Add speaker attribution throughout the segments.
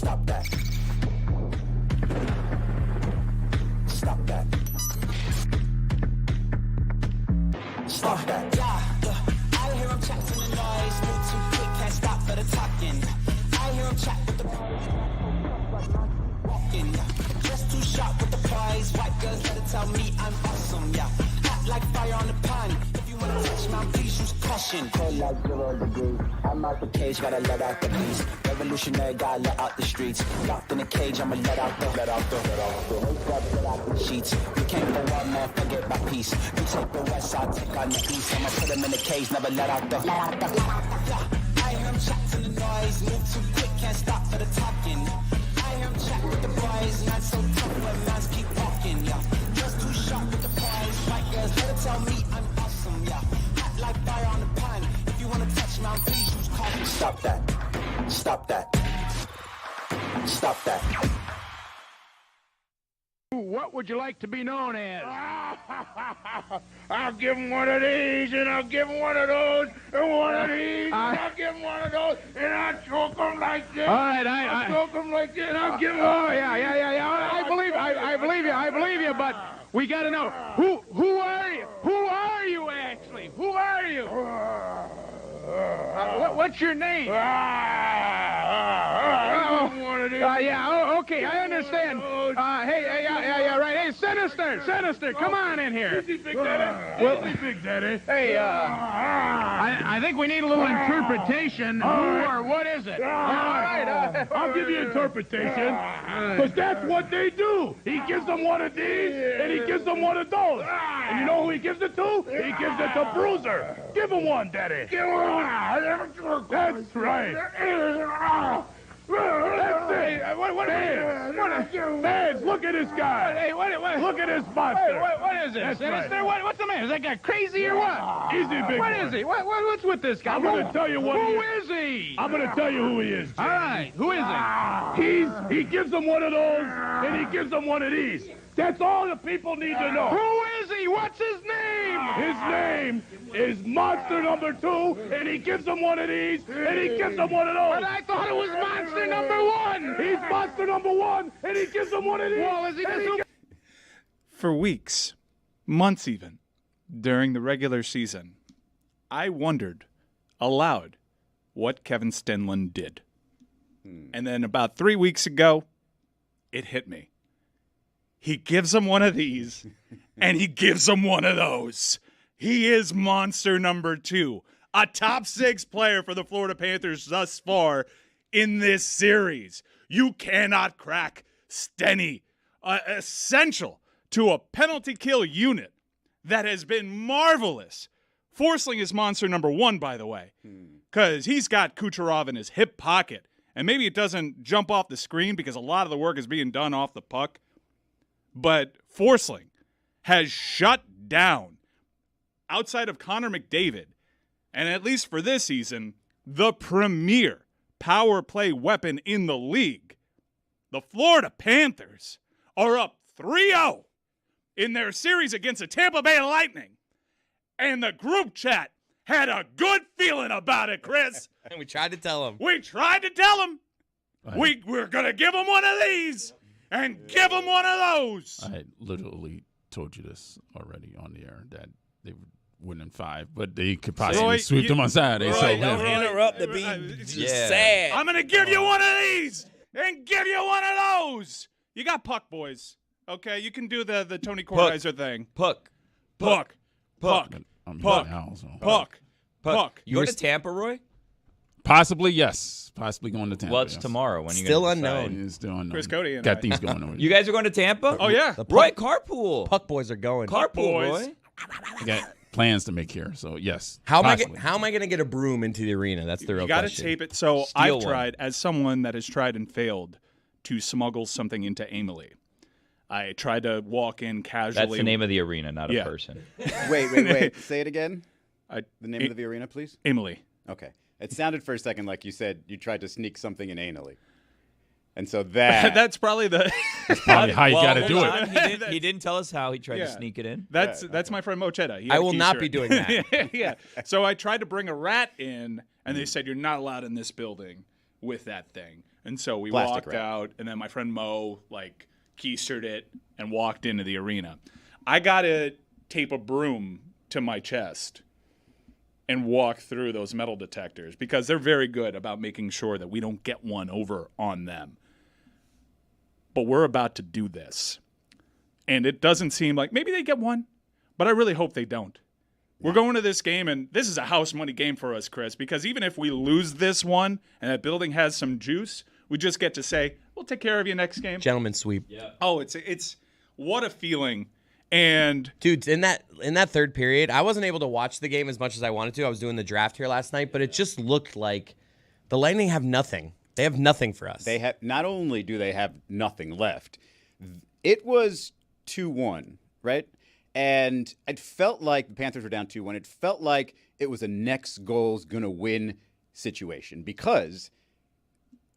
Speaker 1: Stop that. Stop that. Stop that. I hear him chat from the noise. Move too quick, can't stop for the talking. I hear him chat with the walking. Just too sharp with the prize. White girls let it tell me I'm awesome, yeah. Hot like fire on the pan. If you wanna touch my please use caution. Cold like 0 degrees. I'm out the cage, gotta let out the beast. Revolutionary, gotta let out the streets. Locked in a cage, I'ma let out the sheets. You can't go out, man, forget my peace. You take the west, I'll take on the east. I'ma put him in the cage, never let out the. I hear him chat in the noise. Move too quick, can't stop for the talking. I hear him chat with the boys. Not so tough, but man's keep walking, yeah. Just too sharp with the prize. White girls, let it tell me I'm awesome, yeah. Hot like fire on the pan. If you wanna touch my please use caution. Stop that. Stop that. Stop that.
Speaker 2: What would you like to be known as? I'll give him one of these, and I'll give him one of those, and one of these, and I'll give him one of those, and I'll choke him like this. All right, I'll choke him like this, and I'll give him. Oh, yeah. I believe you, but we got to know, who are you? Who are you, actually? Who are you? What's your name? Okay, I understand. Right. Hey, Sinister, come on in here. Easy, Big Daddy. Well, Big Daddy. Hey, I think we need a little interpretation. Who or what is it? All right. I'll give you interpretation, because that's what they do. He gives them one of these, and he gives them one of those. And you know who he gives it to? He gives it to Bruiser. Give him one, Daddy. Give him one. That's right. That's it. Vance, look at this guy. Hey, what? Look at this monster. Hey, what is this? Right. What's the man? Is that guy crazy or what? Easy, big What boy. Is he? What's with this guy? I'm going to tell you what Who is he? I'm going to tell you who he is, James. All right. Who is he? He gives them one of those, and he gives them one of these. That's all the people need to know. Who is he? What's his name? His name is Monster Number 2, and he gives them one of these, and he gives them one of those. But I thought it was Monster Number 1. He's Monster Number 1, and he gives them one of these. Well, is he
Speaker 3: For weeks, months even, during the regular season, I wondered aloud what Kevin Stenlund did. And then about 3 weeks ago, it hit me. He gives them one of these, and he gives them one of those. He is Monster Number 2, a top 6 player for the Florida Panthers thus far in this series. You cannot crack Stenny, essential to a penalty kill unit that has been marvelous. Forsling is Monster Number 1, by the way, because he's got Kucherov in his hip pocket, and maybe it doesn't jump off the screen because a lot of the work is being done off the puck. But Forsling has shut down, outside of Connor McDavid, and at least for this season, the premier power play weapon in the league. The Florida Panthers are up 3-0 in their series against the Tampa Bay Lightning. And the group chat had a good feeling about it, Chris.
Speaker 4: And we tried to tell him.
Speaker 3: We're going to give him one of these. And give them one of those.
Speaker 5: I literally told you this already on the air, that they would win in 5, but they could possibly sweep them on Saturday.
Speaker 4: Roy, don't interrupt the beat. Sad.
Speaker 3: I'm going to give you one of these and give you one of those. You got puck, boys. Okay, you can do the Tony Kornheiser thing.
Speaker 4: Puck. You going to Tampa, Roy?
Speaker 5: Possibly, yes. Possibly going to Tampa.
Speaker 4: What's tomorrow? When you
Speaker 5: Still unknown. Still unknown.
Speaker 3: Chris Cody and
Speaker 5: got these going on.
Speaker 4: You guys are going to Tampa?
Speaker 3: Oh, yeah.
Speaker 4: Roy, carpool.
Speaker 6: Puck boys are going.
Speaker 4: Carpool, Roy.
Speaker 5: We got plans to make here, so yes.
Speaker 6: How am I going to get a broom into the arena? That's the real question.
Speaker 3: You got to tape it. So I've tried, as someone that has tried and failed, to smuggle something into Emily. I tried to walk in casually.
Speaker 4: That's the name of the arena, not a person.
Speaker 7: Wait. Say it again. The name of the arena, please.
Speaker 3: Emily.
Speaker 7: Okay. It sounded for a second like you said you tried to sneak something in anally. And so that's
Speaker 3: probably
Speaker 5: how you got to do it.
Speaker 4: He didn't tell us how he tried to sneak it in.
Speaker 3: That's my friend Mochetta.
Speaker 6: I will not be doing that.
Speaker 3: Yeah. So I tried to bring a rat in, and they said you're not allowed in this building with that thing. And so we
Speaker 7: Plastic
Speaker 3: walked
Speaker 7: wrap.
Speaker 3: out, and then my friend Mo, keistered it and walked into the arena. I got to tape a broom to my chest and walk through those metal detectors because they're very good about making sure that we don't get one over on them. But we're about to do this. And it doesn't seem like maybe they get one, but I really hope they don't. We're going to this game, and this is a house money game for us, Chris, because even if we lose this one and that building has some juice, we just get to say, we'll take care of you next game.
Speaker 6: Gentleman's sweep.
Speaker 4: Yeah.
Speaker 3: Oh, it's what a feeling. And
Speaker 6: Dude, in that third period, I wasn't able to watch the game as much as I wanted to. I was doing the draft here last night, but it just looked like the Lightning have nothing. They have nothing for us.
Speaker 7: They have not only do they have nothing left, it was 2-1, right? And it felt like the Panthers were down 2-1. It felt like it was a next goal's gonna win situation because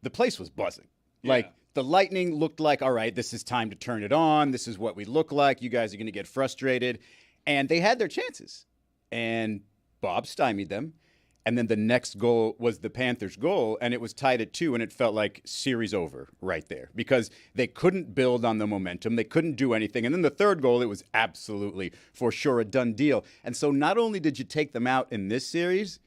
Speaker 7: the place was buzzing.
Speaker 3: Yeah.
Speaker 7: Like the Lightning looked like, all right, this is time to turn it on. This is what we look like. You guys are gonna get frustrated. And they had their chances. And Bob stymied them. And then the next goal was the Panthers' goal, and it was tied at 2, and it felt like series over right there because they couldn't build on the momentum. They couldn't do anything. And then the third goal, it was absolutely, for sure, a done deal. And so not only did you take them out in this series,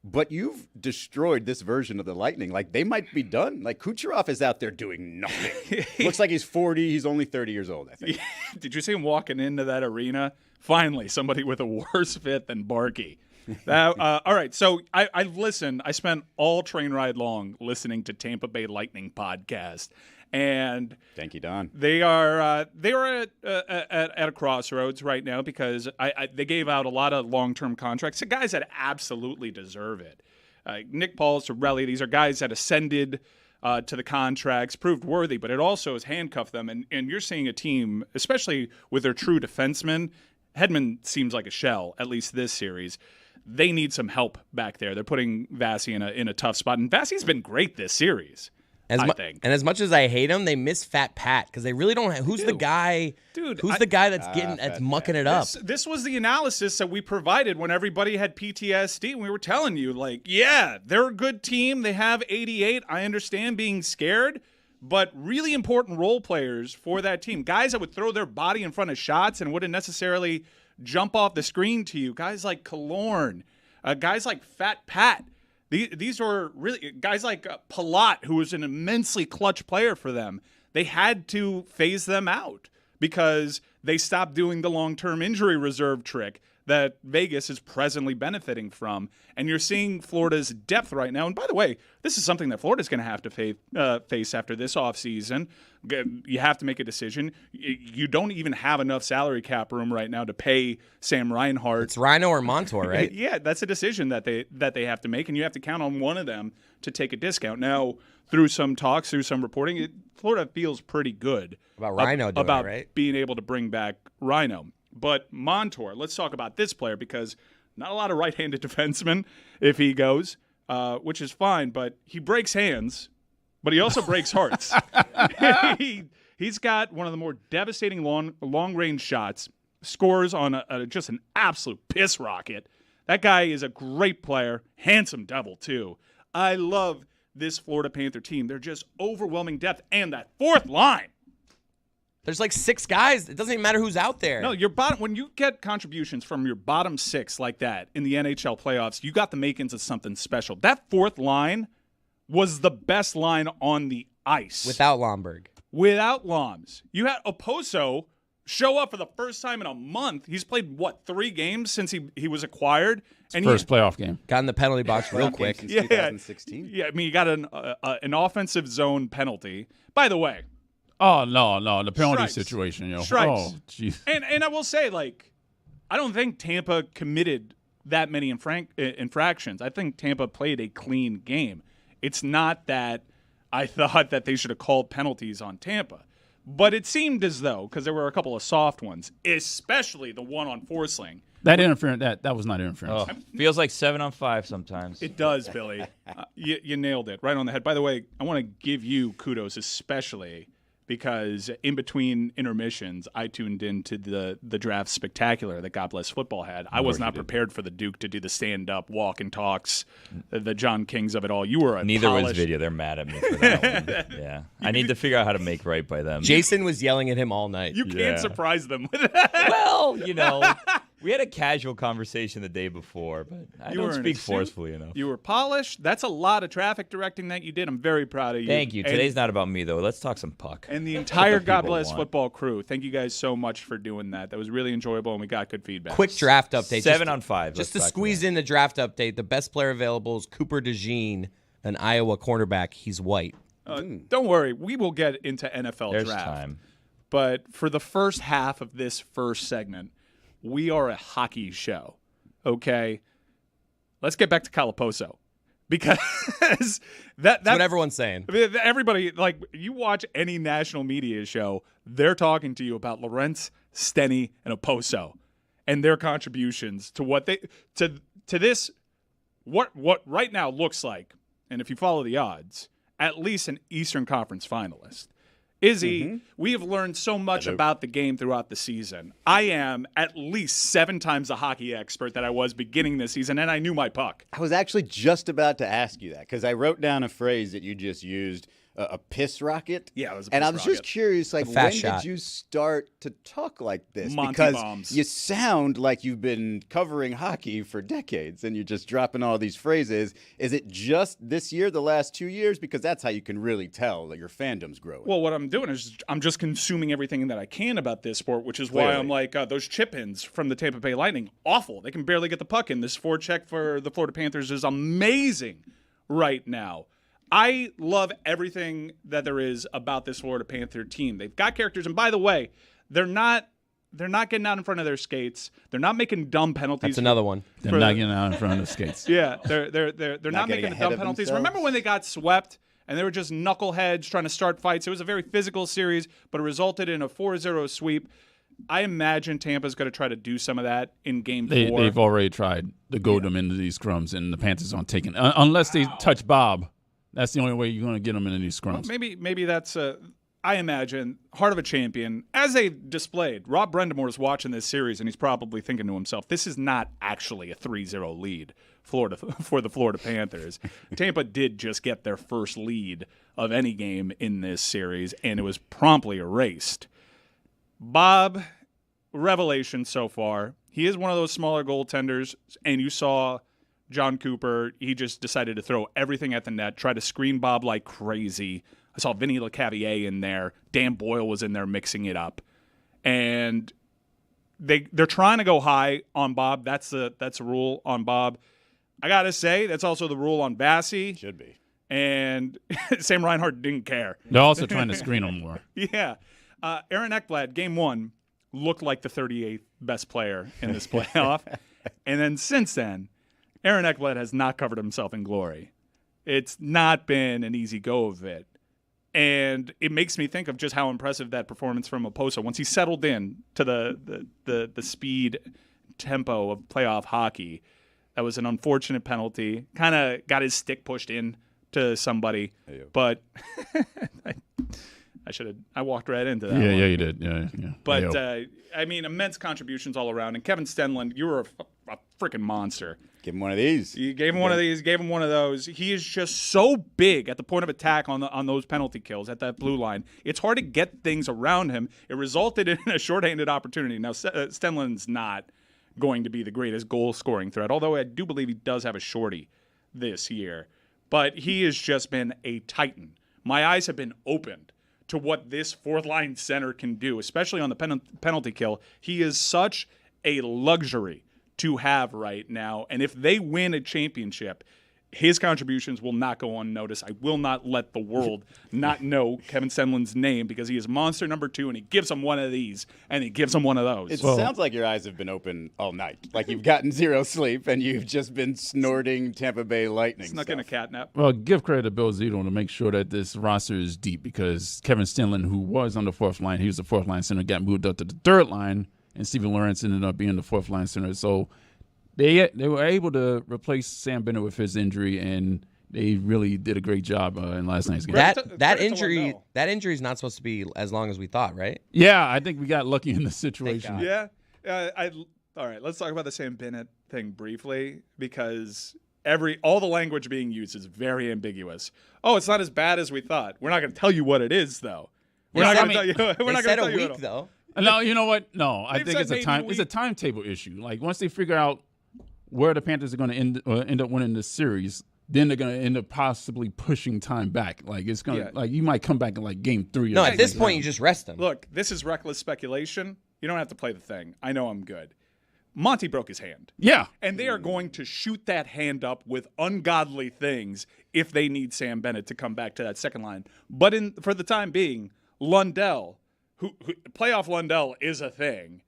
Speaker 7: but you've destroyed this version of the Lightning. Like, they might be done. Like, Kucherov is out there doing nothing. Looks like he's 40. He's only 30 years old, I think.
Speaker 3: Did you see him walking into that arena? Finally, somebody with a worse fit than Barkey. All right, so I've listened. I spent all train ride long listening to Tampa Bay Lightning podcast, and
Speaker 7: Thank you, Don.
Speaker 3: they are at a crossroads right now because they gave out a lot of long-term contracts to guys that absolutely deserve it. Nick Paul, Sorelli, these are guys that ascended to the contracts, proved worthy, but it also has handcuffed them. And you're seeing a team, especially with their true defensemen. Hedman seems like a shell, at least this series. They need some help back there. They're putting Vasi in a tough spot, and Vasi's been great this series. I think.
Speaker 6: And as much as I hate him, they miss Fat Pat because they really don't have. Who's the guy?
Speaker 3: Dude,
Speaker 6: who's the guy that's mucking it up?
Speaker 3: This was the analysis that we provided when everybody had PTSD. And we were telling you, yeah, they're a good team. They have 88. I understand being scared, but really important role players for that team. Guys that would throw their body in front of shots and wouldn't necessarily jump off the screen to you. Guys like Killorn, guys like Fat Pat. These are really guys like Palat, who was an immensely clutch player for them. They had to phase them out because they stopped doing the long-term injury reserve trick that Vegas is presently benefiting from. And you're seeing Florida's depth right now. And by the way, this is something that Florida's going to have to face after this offseason. You have to make a decision. You don't even have enough salary cap room right now to pay Sam Reinhart.
Speaker 6: It's Rhino or Montour, right?
Speaker 3: Yeah, that's a decision that they have to make, and you have to count on one of them to take a discount. Now, through some talks, through some reporting, Florida feels pretty good
Speaker 6: About Rhino doing
Speaker 3: about
Speaker 6: it, right?
Speaker 3: being able to bring back Rhino. But Montour, let's talk about this player because not a lot of right-handed defensemen if he goes, which is fine, but he breaks hands, but he also breaks hearts. He's got one of the more devastating long-range shots, scores on just an absolute piss rocket. That guy is a great player, handsome devil too. I love this Florida Panther team. They're just overwhelming depth, and that fourth line.
Speaker 6: There's like 6 guys. It doesn't even matter who's out there.
Speaker 3: No, when you get contributions from your bottom 6 like that in the NHL playoffs, you got the makings of something special. That fourth line was the best line on the ice.
Speaker 6: Without Lomberg.
Speaker 3: Without Loms. You had Oposo show up for the first time in a month. He's played, 3 games since he was acquired? And
Speaker 5: First playoff game.
Speaker 6: Got in the penalty box real quick.
Speaker 7: Since 2016.
Speaker 3: Yeah, I mean, you got an offensive zone penalty. By the way.
Speaker 5: Oh, no, the penalty
Speaker 3: Strikes.
Speaker 5: situation, yo.
Speaker 3: Strikes.
Speaker 5: Oh, jeez.
Speaker 3: And I will say, I don't think Tampa committed that many infractions. I think Tampa played a clean game. It's not that I thought that they should have called penalties on Tampa. But it seemed as though, because there were a couple of soft ones, especially the one on Forsling.
Speaker 5: That interference, that was not interference.
Speaker 4: Oh, feels like 7-on-5 sometimes.
Speaker 3: It does, Billy. You nailed it right on the head. By the way, I want to give you kudos especially because in between intermissions, I tuned into the draft spectacular that God Bless Football had. I was not prepared for the Duke to do the stand-up walk and talks, the John Kings of it all. You were a
Speaker 4: Neither was
Speaker 3: polished...
Speaker 4: video. They're mad at me for that one. Yeah. I need to figure out how to make right by them.
Speaker 6: Jason was yelling at him all night.
Speaker 3: You can't surprise them with that.
Speaker 4: Well, we had a casual conversation the day before, but I don't speak forcefully enough.
Speaker 3: You were polished. That's a lot of traffic directing that you did. I'm very proud of you.
Speaker 4: Thank you. Today's not about me, though. Let's talk some puck.
Speaker 3: And the entire God Bless Football crew. Thank you guys so much for doing that. That was really enjoyable, and we got good feedback.
Speaker 6: Quick draft update.
Speaker 4: 7 on 5.
Speaker 6: Just to squeeze in the draft update, the best player available is Cooper DeJean, an Iowa cornerback. He's white.
Speaker 3: Don't worry. We will get into NFL
Speaker 4: There's
Speaker 3: draft.
Speaker 4: time.
Speaker 3: But for the first half of this first segment, we are a hockey show, okay? Let's get back to Calaposo because that's
Speaker 6: what everyone's saying.
Speaker 3: Everybody, like, you watch any national media show, they're talking to you about Lorentz, Steny, and Oposo and their contributions to what they to this what right now looks like, and if you follow the odds, at least an Eastern Conference finalist. Izzy, we have learned so much about the game throughout the season. I am at least 7 times the hockey expert that I was beginning this season, and I knew my puck.
Speaker 7: I was actually just about to ask you that because I wrote down a phrase that you just used, a piss rocket.
Speaker 3: Yeah, it was a piss
Speaker 7: And I was
Speaker 3: rocket.
Speaker 7: just curious, like, when did you start to talk like this?
Speaker 3: Monty
Speaker 7: because
Speaker 3: bombs.
Speaker 7: you sound like you've been covering hockey for decades, and you're just dropping all these phrases. Is it just this year, the last 2 years? Because that's how you can really tell that your fandom's growing.
Speaker 3: Well, what I'm doing is I'm just consuming everything that I can about this sport, which is why I'm like, those chip-ins from the Tampa Bay Lightning, awful. They can barely get the puck in. This forecheck for the Florida Panthers is amazing right now. I love everything that there is about this Florida Panther team. They've got characters, and by the way, they're not getting out in front of their skates. They're not making dumb penalties.
Speaker 6: That's another one.
Speaker 5: They're not getting out in front of the skates.
Speaker 3: Yeah, they're not making the dumb penalties.
Speaker 7: themselves.
Speaker 3: Remember when they got swept and they were just knuckleheads trying to start fights? It was a very physical series, but it resulted in a 4-0 sweep. I imagine Tampa's going to try to do some of that in Game 4.
Speaker 5: They've already tried to goad them into these scrums, and the Panthers aren't taking unless they touch Bob. That's the only way you're going to get them into these scrums.
Speaker 3: Well, maybe that's I imagine heart of a champion as they displayed. Rob Brendamore is watching this series and he's probably thinking to himself, "This is not actually a 3-0 lead for the Florida Panthers." Tampa did just get their first lead of any game in this series, and it was promptly erased. Bob, revelation so far. He is one of those smaller goaltenders, and you saw John Cooper, he just decided to throw everything at the net, try to screen Bob like crazy. I saw Vinny LeCavier in there. Dan Boyle was in there mixing it up. And they're trying to go high on Bob. That's a rule on Bob. I got to say, that's also the rule on Bassey.
Speaker 7: Should be.
Speaker 3: And Sam Reinhart didn't care.
Speaker 5: They're also trying to screen them more.
Speaker 3: Yeah. Aaron Ekblad, Game 1, looked like the 38th best player in this playoff. And then since then, Aaron Ekblad has not covered himself in glory. It's not been an easy go of it. And it makes me think of just how impressive that performance from Oposo, once he settled in to the speed tempo of playoff hockey, that was an unfortunate penalty. Kind of got his stick pushed in to somebody. But I walked right into that.
Speaker 5: Yeah, you did. Yeah.
Speaker 3: But, I mean, immense contributions all around. And Kevin Stenlund, you were a freaking monster.
Speaker 7: Give him one of these.
Speaker 3: You gave him one of these, gave him one of those. He is just so big at the point of attack on those penalty kills at that blue line. It's hard to get things around him. It resulted in a shorthanded opportunity. Now, Stenlund's not going to be the greatest goal-scoring threat, although I do believe he does have a shorty this year. But he has just been a titan. My eyes have been opened to what this fourth-line center can do, especially on the penalty kill. He is such a luxury to have right now. And if they win a championship, his contributions will not go unnoticed. I will not let the world not know Kevin Stenlund's name because he is monster number 2, and he gives them one of these, and he gives them one of those.
Speaker 7: It sounds like your eyes have been open all night. Like you've gotten zero sleep, and you've just been snorting Tampa Bay Lightning
Speaker 3: Snuck in a catnap.
Speaker 5: Well, give credit to Bill Zito to make sure that this roster is deep because Kevin Stenlund, who was on the fourth line, he was the fourth line center, got moved up to the third line, and Steven Lawrence ended up being the fourth line center. So they were able to replace Sam Bennett with his injury, and They really did a great job in last night's game.
Speaker 6: That injury is not supposed to be as long as we thought, right?
Speaker 5: Yeah, I think we got lucky in the situation.
Speaker 3: Yeah. All right, let's talk about the Sam Bennett thing briefly because all the language being used is very ambiguous. Oh, it's not as bad as we thought. We're not going to tell you what it is, though. We're not going to tell you. We're not going to tell you.
Speaker 6: Though.
Speaker 5: No, you know what? No, I
Speaker 3: They've
Speaker 5: think
Speaker 3: said
Speaker 5: it's a time. It's a timetable issue. Like once they figure out where the Panthers are going to end up winning this series, then they're going to end up possibly pushing time back. Like it's going to like you might come back in like game 3.
Speaker 6: No, at this point you just rest them.
Speaker 3: Look, this is reckless speculation. You don't have to play the thing. I know I'm good. Monty broke his hand.
Speaker 5: Yeah.
Speaker 3: And they are going to shoot that hand up with ungodly things if they need Sam Bennett to come back to that second line. But for the time being, Lundell, who playoff Lundell is a thing.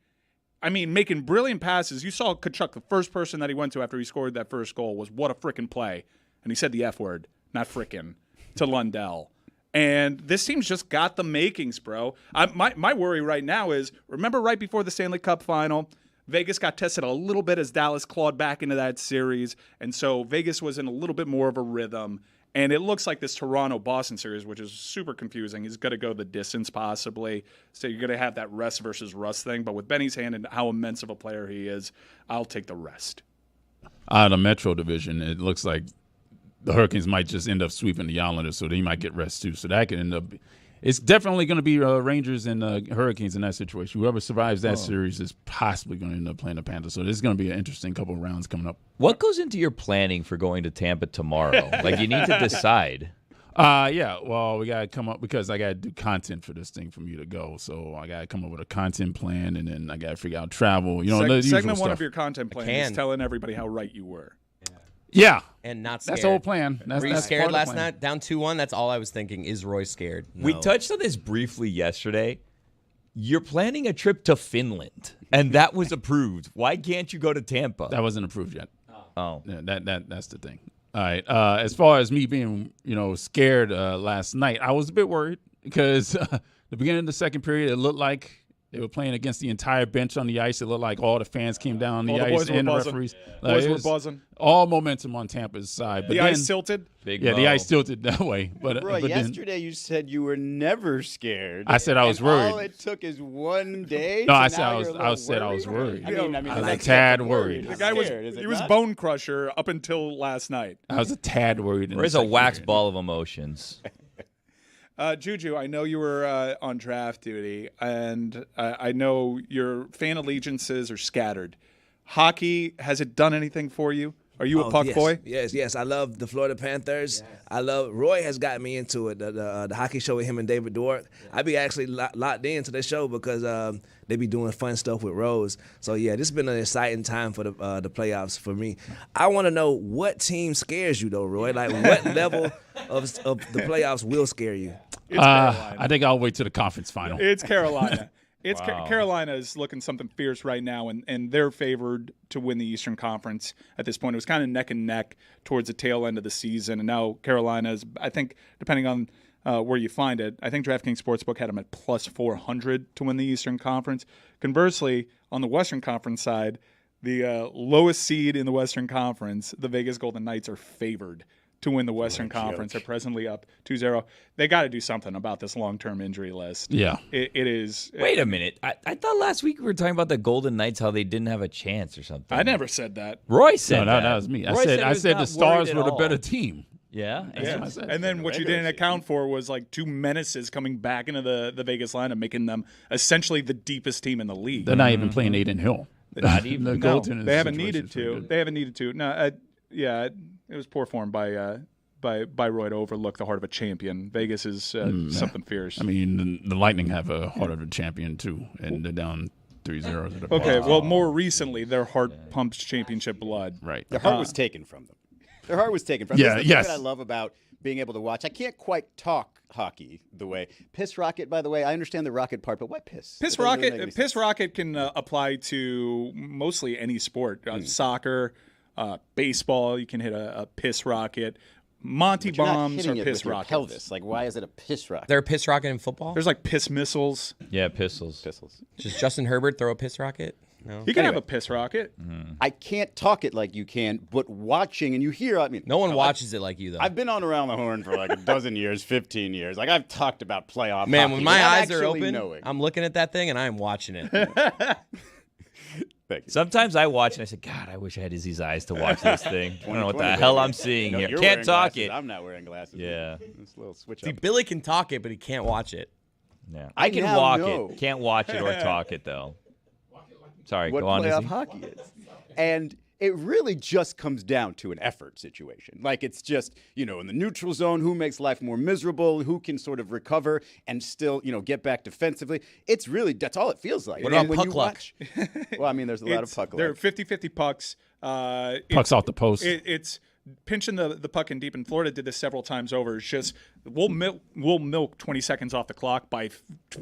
Speaker 3: I mean, making brilliant passes. You saw Tkachuk, the first person that he went to after he scored that first goal was what a frickin' play. And he said the F word, not frickin', to Lundell. And this team's just got the makings, bro. My worry right now is, remember right before the Stanley Cup final, Vegas got tested a little bit as Dallas clawed back into that series, and so Vegas was in a little bit more of a rhythm. And it looks like this Toronto-Boston series, which is super confusing, is going to go the distance possibly. So you're going to have that rest versus rust thing. But with Benny's hand and how immense of a player he is, I'll take the rest.
Speaker 5: Out of the Metro Division, it looks like the Hurricanes might just end up sweeping the Islanders, so they might get rest too. So that could end up – it's definitely going to be Rangers and Hurricanes in that situation. Whoever survives that series is possibly going to end up playing the Panthers. So this is going to be an interesting couple of rounds coming up.
Speaker 4: What goes into your planning for going to Tampa tomorrow? Like, you need to decide.
Speaker 5: Yeah, well, we got to come up because I got to do content for this thing for me to go. So I got to come up with a content plan, and then I got to figure out travel. You know,
Speaker 3: segment one
Speaker 5: stuff.
Speaker 3: of your content plan is telling everybody how right you were.
Speaker 5: Yeah.
Speaker 6: And not scared.
Speaker 5: That's the whole plan.
Speaker 6: Were you scared last night? Down 2-1? That's all I was thinking. Is Roy scared? No.
Speaker 4: We touched on this briefly yesterday. You're planning a trip to Finland, and that was approved. Why can't you go to Tampa?
Speaker 5: That wasn't approved yet.
Speaker 4: Oh.
Speaker 5: Yeah, that's the thing. All right. As far as me being, scared last night, I was a bit worried because the beginning of the second period, it looked like they were playing against the entire bench on the ice. It looked like all the fans came down on the ice and the referees.
Speaker 3: Boys were buzzing.
Speaker 5: All momentum on Tampa's side. But
Speaker 3: the ice tilted?
Speaker 5: The ice tilted that way. But
Speaker 7: yesterday you said you were never scared.
Speaker 5: I said I was worried.
Speaker 7: All it took is one day.
Speaker 5: No, I said I was worried. I was a tad worried.
Speaker 3: The guy was bone crusher up until last night.
Speaker 5: I was a tad worried.
Speaker 4: There's a wax ball of emotions.
Speaker 3: Juju, I know you were on draft duty, and I know your fan allegiances are scattered. Hockey, has it done anything for you? Are you a puck boy?
Speaker 8: Yes. I love the Florida Panthers. Yes. Roy has gotten me into it, the hockey show with him and David Dort. I be actually locked into the show because they be doing fun stuff with Rose. So, this has been an exciting time for the playoffs for me. I want to know what team scares you, though, Roy. Like, what level of the playoffs will scare you?
Speaker 5: I think I'll wait to the conference final.
Speaker 3: It's Carolina. Carolina is looking something fierce right now, and they're favored to win the Eastern Conference at this point. It was kind of neck and neck towards the tail end of the season, and now Carolina is, I think, depending on where you find it, I think DraftKings Sportsbook had them at plus 400 to win the Eastern Conference. Conversely, on the Western Conference side, the lowest seed in the Western Conference, the Vegas Golden Knights, are favored to win the Western Conference. They're presently up 2-0. They got to do something about this long-term injury list.
Speaker 5: Yeah.
Speaker 3: It is.
Speaker 4: Wait a minute. I thought last week we were talking about the Golden Knights, how they didn't have a chance or something.
Speaker 3: I never said that.
Speaker 4: Roy said that.
Speaker 5: That was me.
Speaker 4: Roy
Speaker 5: I said the Stars were the better team.
Speaker 4: Yeah.
Speaker 3: And then what you didn't account for was like two menaces coming back into the Vegas lineup, making them essentially the deepest team in the league.
Speaker 5: They're not even playing Aiden Hill.
Speaker 4: Not even.
Speaker 3: No, they haven't needed to. They haven't needed to. No, it was poor form by Roy to overlook the heart of a champion. Vegas is something fierce.
Speaker 5: I mean, the Lightning have a heart of a champion too, and they're down 3-0.
Speaker 3: Okay, well, more recently, their heart pumps championship blood.
Speaker 5: Right.
Speaker 7: Their heart was taken from them. Their heart was taken from them.
Speaker 5: Yeah,
Speaker 7: That's the thing that I love about being able to watch. I can't quite talk hockey the way. Piss Rocket, by the way, I understand the rocket part, but why piss?
Speaker 3: Piss Rocket can apply to mostly any sport. Soccer, baseball, you can hit a piss rocket. Monty bombs are piss rockets.
Speaker 7: Pelvis. Like, why is it a piss rocket?
Speaker 6: They're a piss rocket in football?
Speaker 3: There's like piss missiles.
Speaker 4: Yeah, pistols.
Speaker 6: Does Justin Herbert throw a piss rocket? No.
Speaker 3: He can have a piss rocket.
Speaker 7: I can't talk it like you can, but watching and you hear. I mean,
Speaker 6: No one watches it like you, though.
Speaker 7: I've been on Around the Horn for like a dozen years, 15 years. Like I've talked about playoff.
Speaker 6: Man,
Speaker 7: hockey
Speaker 6: when my
Speaker 7: without
Speaker 6: eyes are
Speaker 7: actually
Speaker 6: open,
Speaker 7: knowing.
Speaker 6: I'm looking at that thing and I'm watching it.
Speaker 7: Thank you.
Speaker 4: Sometimes I watch and I say, God, I wish I had Izzy's eyes to watch this thing. I don't know what the
Speaker 7: 2020,
Speaker 4: hell
Speaker 7: baby.
Speaker 4: I'm seeing
Speaker 7: No,
Speaker 4: here.
Speaker 7: you're
Speaker 4: Can't
Speaker 7: wearing
Speaker 4: talk
Speaker 7: glasses.
Speaker 4: it.
Speaker 7: I'm not wearing glasses.
Speaker 4: Yeah.
Speaker 7: It's a little switch
Speaker 6: See,
Speaker 7: up.
Speaker 6: Billy can talk it, but he can't watch it.
Speaker 4: Yeah. I can
Speaker 7: now
Speaker 4: walk
Speaker 7: know.
Speaker 4: it. Can't watch it or talk it, though. Sorry,
Speaker 7: What
Speaker 4: go on,
Speaker 7: playoff
Speaker 4: Izzy.
Speaker 7: hockey is. And it really just comes down to an effort situation. Like it's just, in the neutral zone, who makes life more miserable, who can sort of recover and still, get back defensively. It's really, that's all it feels like.
Speaker 6: What about
Speaker 7: And when
Speaker 6: puck
Speaker 7: you
Speaker 6: luck?
Speaker 7: watch- Well, I mean, there's a lot of puck
Speaker 3: There are
Speaker 7: luck.
Speaker 3: 50-50 pucks.
Speaker 5: Pucks off the post.
Speaker 3: It's pinching the puck in deep, and Florida did this several times over. It's just we'll milk 20 seconds off the clock by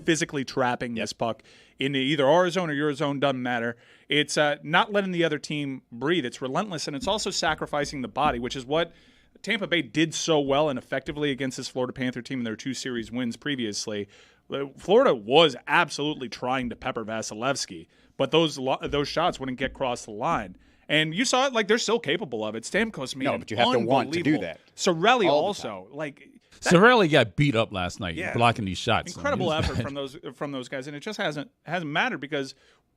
Speaker 3: physically trapping this puck into either our zone or your zone, doesn't matter. It's not letting the other team breathe. It's relentless, and it's also sacrificing the body, which is what Tampa Bay did so well and effectively against this Florida Panther team in their 2 series wins previously. Florida was absolutely trying to pepper Vasilevsky, but those shots wouldn't get across the line. And you saw it, like, they're still capable of it. Stamkos made
Speaker 7: But you have to want to do that.
Speaker 3: Sorelli
Speaker 7: All the
Speaker 3: also, like,
Speaker 5: Sorelli got beat up last night
Speaker 3: Yeah.
Speaker 5: blocking these shots.
Speaker 3: incredible
Speaker 5: I mean,
Speaker 3: effort from those guys, and it just hasn't mattered because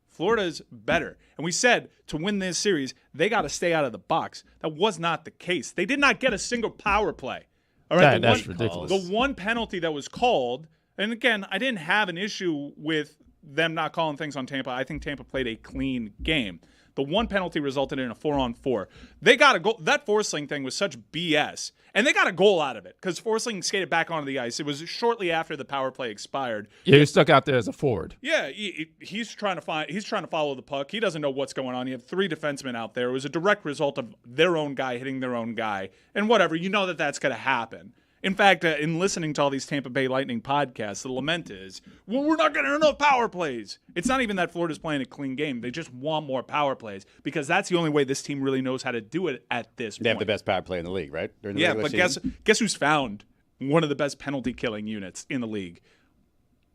Speaker 3: Florida's better. And we said to win this series, they got to stay out of the box. That was not the case. They did not get a single power play. All right,
Speaker 5: That's ridiculous.
Speaker 3: The one penalty that was called, and again, I didn't have an issue with them not calling things on Tampa. I think Tampa played a clean game. The one penalty resulted in a 4-on-4. They got a goal. That Forsling thing was such BS. And they got a goal out of it because Forsling skated back onto the ice. It was shortly after the power play expired.
Speaker 5: Yeah, you're stuck out there as a forward.
Speaker 3: Yeah, he's trying to follow the puck. He doesn't know what's going on. You have 3 defensemen out there. It was a direct result of their own guy hitting their own guy. And whatever, that's going to happen. In fact, in listening to all these Tampa Bay Lightning podcasts, the lament is, well, we're not getting enough power plays. It's not even that Florida's playing a clean game. They just want more power plays because that's the only way this team really knows how to do it at this point.
Speaker 7: They have the best power play in the league, right? During the
Speaker 3: Yeah,
Speaker 7: regular
Speaker 3: but
Speaker 7: season?
Speaker 3: guess who's found one of the best penalty-killing units in the league?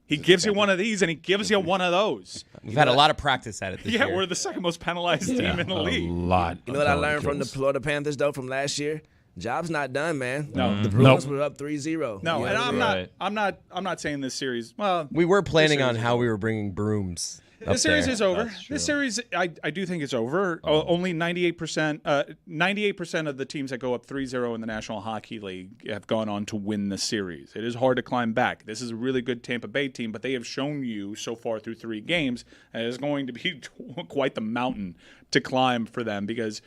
Speaker 3: He gives you one of these, and he gives you one of those.
Speaker 6: We've had a lot of practice at it this
Speaker 3: Yeah,
Speaker 6: year.
Speaker 3: we're the second most penalized team in the
Speaker 5: a
Speaker 3: league.
Speaker 5: lot.
Speaker 8: You know what I learned from the Florida Panthers, though, from last year? Job's not done, man.
Speaker 3: No.
Speaker 8: The Bruins were up 3-0.
Speaker 3: No,
Speaker 8: You
Speaker 3: and
Speaker 8: know what I mean?
Speaker 3: I'm not saying this series. Well,
Speaker 6: We were planning
Speaker 3: this
Speaker 6: on
Speaker 3: series
Speaker 6: how
Speaker 3: is
Speaker 6: we were bringing brooms.
Speaker 3: This series is over.
Speaker 4: That's true.
Speaker 3: This series, I do think it's over. Only 98% of the teams that go up 3-0 in the National Hockey League have gone on to win the series. It is hard to climb back. This is a really good Tampa Bay team, but they have shown you so far through 3 games that it is going to be quite the mountain to climb for them because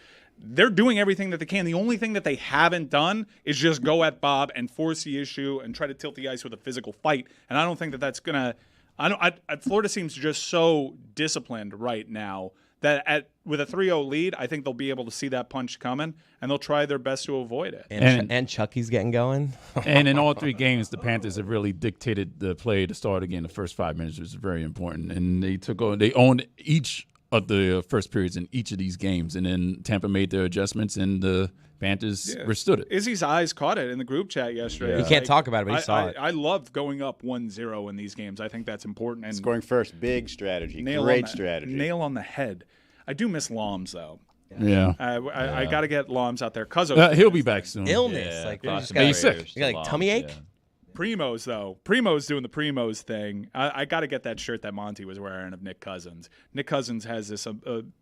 Speaker 3: they're doing everything that they can. The only thing that they haven't done is just go at Bob and force the issue and try to tilt the ice with a physical fight. And I don't think that that's going to Florida seems just so disciplined right now that with a 3-0 lead, I think they'll be able to see that punch coming, and they'll try their best to avoid it.
Speaker 6: And Chucky's getting going.
Speaker 5: And in all 3 games, the Panthers have really dictated the play to start again. The first 5 minutes was very important, and they owned each of the first periods in each of these games, and then Tampa made their adjustments, and the Panthers withstood it.
Speaker 3: Izzy's eyes caught it in the group chat yesterday.
Speaker 6: He can't talk about it, but he saw it.
Speaker 3: I love going up 1-0 in these games. I think that's important. And
Speaker 7: Scoring first, big strategy.
Speaker 3: nail
Speaker 7: Great
Speaker 3: on the,
Speaker 7: strategy.
Speaker 3: Nail on the head. I do miss Loms, though.
Speaker 5: Yeah.
Speaker 3: I got to get Loms out there. Cuzzo,
Speaker 5: He'll be back soon.
Speaker 6: Illness. Like, you
Speaker 4: Foster
Speaker 6: just gotta-
Speaker 5: He's sick.
Speaker 6: You got like tummy ache?
Speaker 4: Yeah.
Speaker 3: Primo's, though. Primo's doing the Primo's thing. I got to get that shirt that Monty was wearing of Nick Cousins. Nick Cousins has this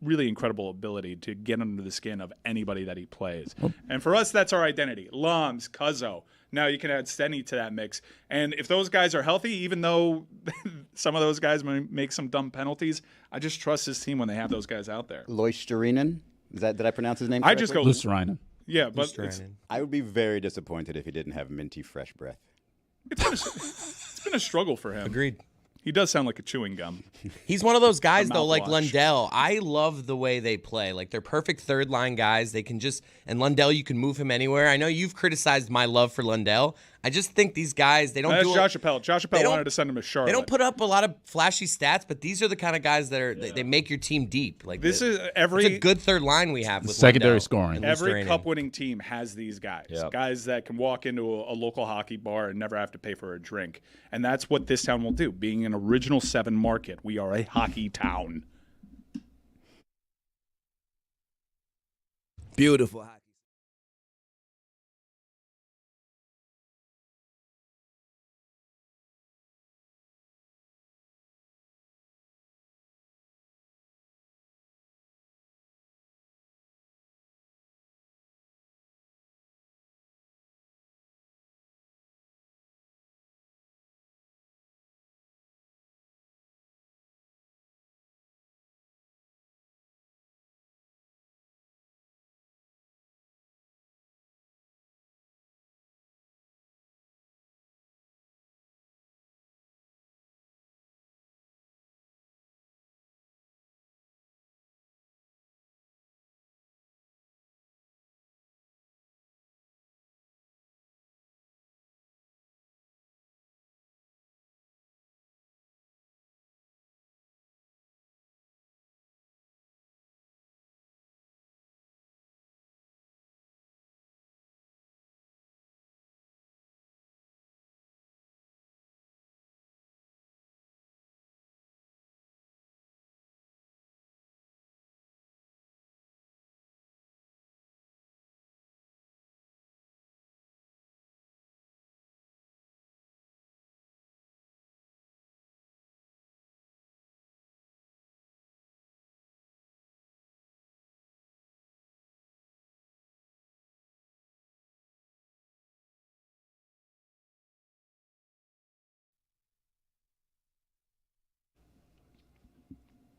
Speaker 3: really incredible ability to get under the skin of anybody that he plays. And for us, that's our identity. Loms, Cuzzo. Now you can add Steny to that mix. And if those guys are healthy, even though some of those guys may make some dumb penalties, I just trust this team when they have those guys out there.
Speaker 7: Loisterinen? Did I pronounce his name
Speaker 3: I
Speaker 7: correctly?
Speaker 3: just go,
Speaker 5: Lucerina.
Speaker 3: yeah, but it's
Speaker 7: I would be very disappointed if he didn't have minty fresh breath.
Speaker 3: it's been a struggle for him.
Speaker 6: Agreed.
Speaker 3: He does sound like a chewing gum.
Speaker 6: He's one of those guys,
Speaker 3: A
Speaker 6: though, like
Speaker 3: mouthwash.
Speaker 6: Lundell. I love the way they play. Like, they're perfect third-line guys. They can just – and Lundell, you can move him anywhere. I know you've criticized my love for Lundell. I just think these guys, they don't
Speaker 3: That's
Speaker 6: do
Speaker 3: Josh Appel. Josh Appel
Speaker 6: they don't-
Speaker 3: wanted to send him to Charlotte.
Speaker 6: They don't put up a lot of flashy stats, but these are the kind of guys that are they make your team deep. Like
Speaker 3: This is
Speaker 6: it's
Speaker 3: every
Speaker 6: a good third line we have with
Speaker 5: Secondary
Speaker 6: Lundell
Speaker 5: scoring.
Speaker 6: and
Speaker 3: Every
Speaker 6: Lusterinen.
Speaker 3: cup-winning team has these guys.
Speaker 4: Yep.
Speaker 3: Guys that can walk into a local hockey bar and never have to pay for a drink. And that's what this town will do. Being an original 7 market, we are a hockey town.
Speaker 8: Beautiful hockey.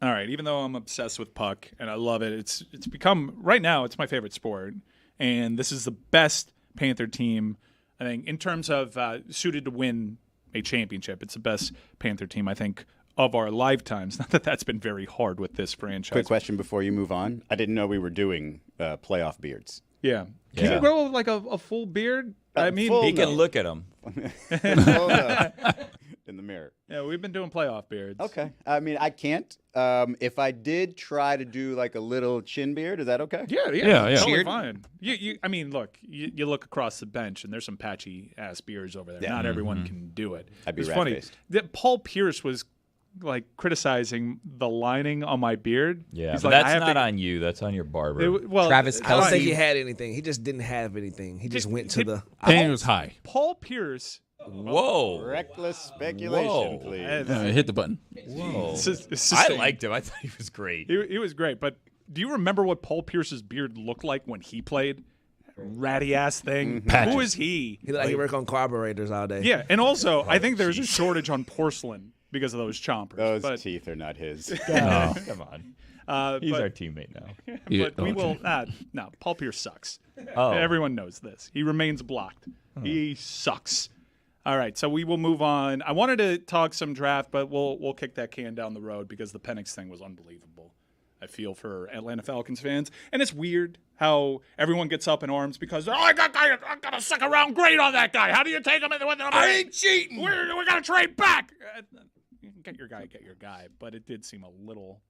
Speaker 3: All right, even though I'm obsessed with puck and I love it, it's become right now it's my favorite sport, and this is the best Panther team I think in terms of suited to win a championship. It's the best Panther team I think of our lifetimes. Not that that's been very hard with this franchise.
Speaker 7: Quick question before you move on. I didn't know we were doing playoff beards.
Speaker 3: Yeah. Can
Speaker 4: Yeah.
Speaker 3: you grow like a full beard? I mean,
Speaker 7: full-
Speaker 4: He can
Speaker 7: no.
Speaker 4: look at him.
Speaker 7: Well, no. In the mirror.
Speaker 3: yeah, we've been doing playoff beards.
Speaker 7: Okay. I mean, I can't. If I did try to do like a little chin beard, is that okay?
Speaker 3: Yeah,
Speaker 5: Yeah, yeah.
Speaker 3: totally
Speaker 6: Cheered.
Speaker 3: fine. I mean, look, you look across the bench, and there's some patchy ass beards over there.
Speaker 7: Yeah.
Speaker 3: Not everyone can do it.
Speaker 7: I'd be
Speaker 3: It's funny
Speaker 7: rat-faced.
Speaker 3: that Paul Pierce was like criticizing the lining on my beard.
Speaker 4: Yeah,
Speaker 3: He's
Speaker 4: but
Speaker 3: like, I
Speaker 4: that's
Speaker 3: have
Speaker 4: not
Speaker 3: to-
Speaker 4: on you. That's on your barber.
Speaker 3: Well,
Speaker 6: Travis
Speaker 8: I don't
Speaker 6: Kelce.
Speaker 8: think he had anything. He just didn't have anything. He just went to the.
Speaker 5: Pain was high.
Speaker 3: Paul Pierce.
Speaker 4: Whoa.
Speaker 7: Reckless speculation,
Speaker 4: Whoa.
Speaker 7: please.
Speaker 5: Hit the button.
Speaker 4: Whoa.
Speaker 3: it's just
Speaker 4: I
Speaker 3: saying.
Speaker 4: liked him. I thought he was great.
Speaker 3: He was great, but do you remember what Paul Pierce's beard looked like when he played? Ratty ass thing.
Speaker 5: Patches.
Speaker 3: Who is he?
Speaker 8: He looked like he worked on carburetors all day.
Speaker 3: Yeah, and also I think there's a shortage on porcelain because of those chompers.
Speaker 7: Those
Speaker 3: but,
Speaker 7: teeth are not his.
Speaker 4: No, come on. He's
Speaker 3: but,
Speaker 4: our teammate now.
Speaker 5: Yeah,
Speaker 3: but we will.
Speaker 5: okay.
Speaker 3: No, Paul Pierce sucks.
Speaker 4: Oh.
Speaker 3: Everyone knows this. He remains blocked. He sucks. All right, so we will move on. I wanted to talk some draft, but we'll kick that can down the road because the Penix thing was unbelievable. I feel for Atlanta Falcons fans, and it's weird how everyone gets up in arms because I got a second round grade on that guy. How do you take him? I ain't cheating. We're gonna trade back. Get your guy. But it did seem a little.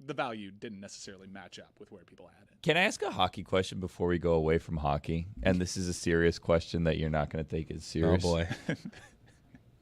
Speaker 3: The value didn't necessarily match up with where people had it.
Speaker 4: Can I ask a hockey question before we go away from hockey? And this is a serious question that you're not going to take as serious.
Speaker 6: Oh boy.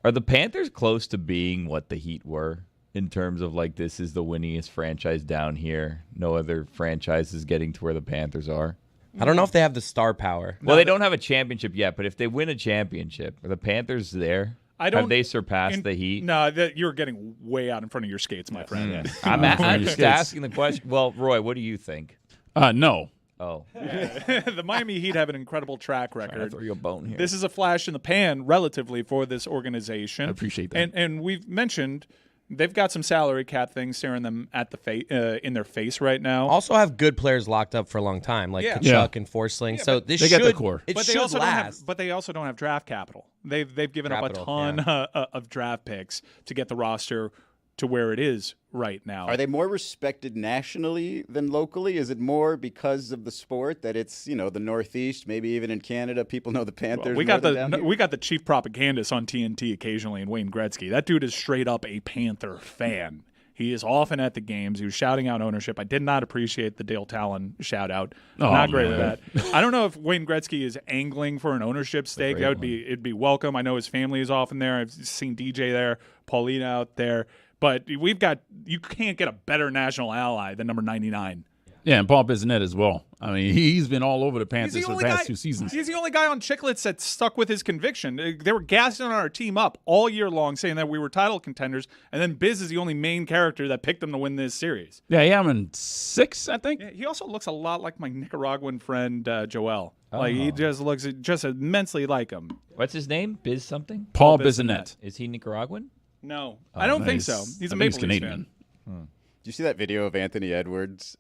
Speaker 4: Are the Panthers close to being what the Heat were in terms of like this is the winningest franchise down here? No other franchise is getting to where the Panthers are.
Speaker 6: I don't know if they have the star power.
Speaker 4: Well, they don't have a championship yet, but if they win a championship, are the Panthers there? Have they surpassed the Heat?
Speaker 3: No, you're getting way out in front of your skates, my friend.
Speaker 4: I'm just
Speaker 5: Skates.
Speaker 4: asking the question. Well, Roy, what do you think?
Speaker 5: No.
Speaker 4: Oh,
Speaker 3: The Miami Heat have an incredible track
Speaker 4: I
Speaker 3: record.
Speaker 4: throw you a bone here.
Speaker 3: This is a flash in the pan, relatively, for this organization.
Speaker 5: I appreciate that.
Speaker 3: And we've mentioned they've got some salary cap things staring them at the in their face right now.
Speaker 6: Also have good players locked up for a long time, like
Speaker 3: Yeah.
Speaker 6: Kachuk
Speaker 5: Yeah.
Speaker 6: and Forsling. So this
Speaker 5: they
Speaker 6: should
Speaker 5: got the core.
Speaker 6: It
Speaker 3: but
Speaker 6: should
Speaker 3: they also
Speaker 6: last.
Speaker 3: don't have draft capital. They've given up a
Speaker 6: Capital,
Speaker 3: ton of draft picks to get the roster to where it is right now.
Speaker 7: Are they more respected nationally than locally? Is it more because of the sport that it's, the Northeast, maybe even in Canada, people know the Panthers
Speaker 3: We
Speaker 7: more
Speaker 3: got
Speaker 7: than down here?
Speaker 3: we got the chief propagandist on TNT occasionally, and Wayne Gretzky. That dude is straight up a Panther fan. He is often at the games. He was shouting out ownership. I did not appreciate the Dale Talon shout out.
Speaker 5: Oh,
Speaker 3: Not great
Speaker 5: man.
Speaker 3: at that. I don't know if Wayne Gretzky is angling for an ownership stake. That would be it'd be welcome. I know his family is often there. I've seen DJ there, Paulina out there. But you can't get a better national ally than number 99
Speaker 5: Yeah, and Paul Bissonnette as well. I mean, he's been all over the Panthers for the past 2 seasons.
Speaker 3: He's the only guy on Chicklets that stuck with his conviction. They were gassing our team up all year long, saying that we were title contenders, and then Biz is the only main character that picked them to win this series.
Speaker 5: Yeah, he having 6, I think.
Speaker 3: Yeah, he also looks a lot like my Nicaraguan friend Joel. Like he just looks just immensely like him.
Speaker 4: What's his name? Biz something?
Speaker 5: Paul Bissonnette.
Speaker 4: Is he Nicaraguan?
Speaker 3: No, I don't think so. He's a Maple Leafs
Speaker 5: Canadian.
Speaker 3: fan.
Speaker 7: Did you see that video of Anthony Edwards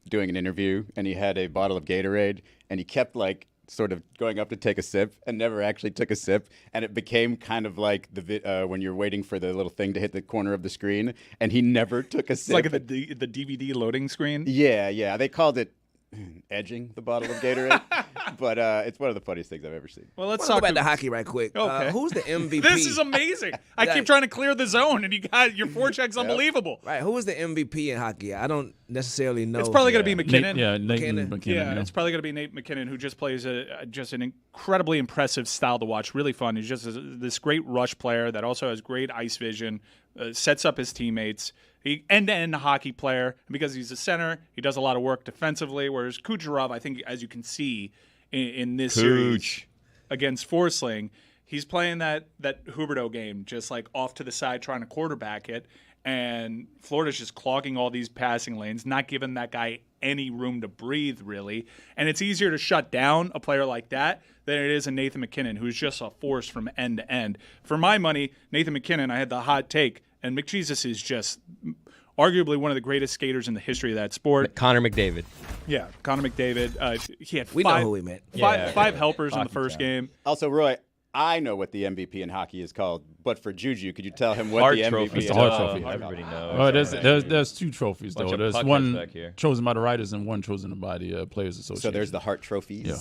Speaker 7: doing an interview, and he had a bottle of Gatorade, and he kept like sort of going up to take a sip and never actually took a sip, and it became kind of like when you're waiting for the little thing to hit the corner of the screen, and he never took a sip.
Speaker 3: Like the DVD loading screen.
Speaker 7: Yeah. They called it edging the bottle of Gatorade, but it's one of the funniest things I've ever seen.
Speaker 3: Well, let's
Speaker 8: Talk
Speaker 3: talk
Speaker 8: about the hockey right quick.
Speaker 3: Okay.
Speaker 8: Who's the MVP?
Speaker 3: This is amazing. I keep trying to clear the zone, and you got your forecheck's unbelievable.
Speaker 8: Right, who is the MVP in hockey? I don't necessarily know.
Speaker 3: It's probably going to be McKinnon.
Speaker 5: Nathan McKinnon.
Speaker 3: Yeah, it's probably going to be Nate McKinnon, who just plays just an incredibly impressive style to watch. Really fun. He's just this great rush player that also has great ice vision, sets up his teammates. He end-to-end hockey player. Because he's a center, he does a lot of work defensively, whereas Kucherov, I think, as you can see in this series against Forsling, he's playing that Huberdeau game, just like off to the side trying to quarterback it, and Florida's just clogging all these passing lanes, not giving that guy any room to breathe, really. And it's easier to shut down a player like that than it is a Nathan McKinnon, who's just a force from end to end. For my money, Nathan McKinnon, I had the hot take, and McJesus is just arguably one of the greatest skaters in the history of that sport.
Speaker 6: Connor McDavid.
Speaker 3: Yeah, Connor McDavid. He had
Speaker 8: We know who he meant.
Speaker 3: five helpers in the first game.
Speaker 7: Also, Roy, I know what the MVP in hockey is called, but for Juju, could you tell him what
Speaker 4: Hart
Speaker 7: the MVP
Speaker 4: trophy.
Speaker 7: is?
Speaker 5: It's the Hart trophy.
Speaker 4: Everybody knows.
Speaker 5: Oh, there's 2 trophies though.
Speaker 4: Bunch of
Speaker 5: There's
Speaker 4: puckheads
Speaker 5: one
Speaker 4: back here.
Speaker 5: chosen by the writers and one chosen by the Players Association.
Speaker 7: So there's the Hart trophies.
Speaker 5: Yeah.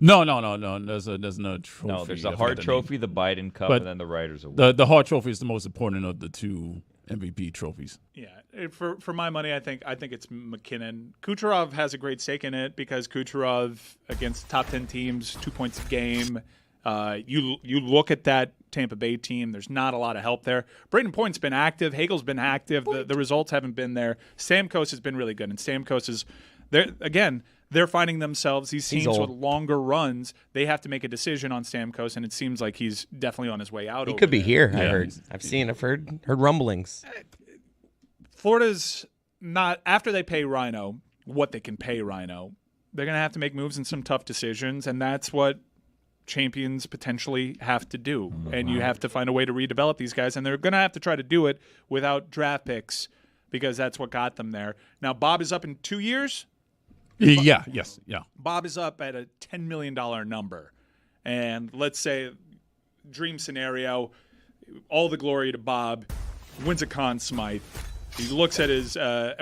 Speaker 5: No. There's no trophy.
Speaker 4: No, there's
Speaker 5: I
Speaker 4: the
Speaker 5: forgot
Speaker 4: Hart
Speaker 5: the
Speaker 4: Trophy, the Biden Cup,
Speaker 5: But
Speaker 4: and then the Writers Award.
Speaker 5: The Hart Trophy is the most important of the 2 MVP trophies.
Speaker 3: Yeah, for my money, I think it's McKinnon. Kucherov has a great stake in it because Kucherov against top 10 teams, 2 points a game. You look at that Tampa Bay team. There's not a lot of help there. Braden Point's been active. Hagel's been active. The results haven't been there. Stamkos has been really good, and Stamkos is there again. They're finding themselves, these teams with longer runs, they have to make a decision on Stamkos, and it seems like he's definitely on his way out.
Speaker 6: He could be here,
Speaker 5: Yeah.
Speaker 6: I heard. I've heard rumblings.
Speaker 3: Florida's not, after they pay Rhino what they can pay Rhino, they're going to have to make moves and some tough decisions, and that's what champions potentially have to do. And you have to find a way to redevelop these guys, and they're going to have to try to do it without draft picks because that's what got them there. Now, Bob is up in 2 years.
Speaker 5: Yeah.
Speaker 3: Bob is up at a $10 million number. And let's say, dream scenario, all the glory to Bob, wins a Conn Smythe. He looks at his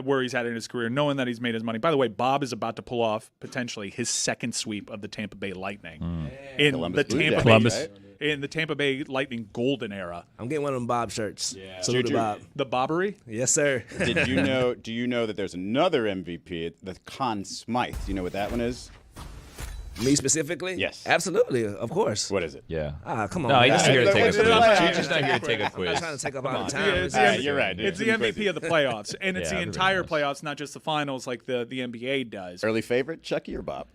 Speaker 3: where he's at in his career, knowing that he's made his money. By the way, Bob is about to pull off, potentially, his second sweep of the Tampa Bay Lightning. In
Speaker 7: Columbus
Speaker 3: the
Speaker 7: Blue
Speaker 3: Tampa
Speaker 7: Jackets,
Speaker 3: Bay,
Speaker 7: right?
Speaker 3: in the Tampa Bay Lightning golden era.
Speaker 8: I'm getting one of them Bob shirts. Yeah. Salute to Bob.
Speaker 3: The Bobbery?
Speaker 8: Yes, sir.
Speaker 7: Did you know? Do you know that there's another MVP, the Conn Smythe? Do you know what that one is?
Speaker 8: Me specifically?
Speaker 7: Yes.
Speaker 8: Absolutely, of course.
Speaker 7: What is it?
Speaker 4: Yeah.
Speaker 8: Come on.
Speaker 4: No, he's
Speaker 8: man.
Speaker 4: just here to take a
Speaker 7: What's
Speaker 4: quiz.
Speaker 7: it like?
Speaker 4: He's just not here to take a
Speaker 8: I'm
Speaker 4: quiz.
Speaker 8: not trying to take up all the time.
Speaker 3: Yeah,
Speaker 8: It's-
Speaker 3: it's
Speaker 7: you're right.
Speaker 3: It's the MVP of the playoffs, and it's
Speaker 4: Yeah,
Speaker 3: the
Speaker 4: everybody
Speaker 3: entire
Speaker 4: knows.
Speaker 3: playoffs, not just the finals like the NBA does.
Speaker 7: Early favorite, Chucky or Bob?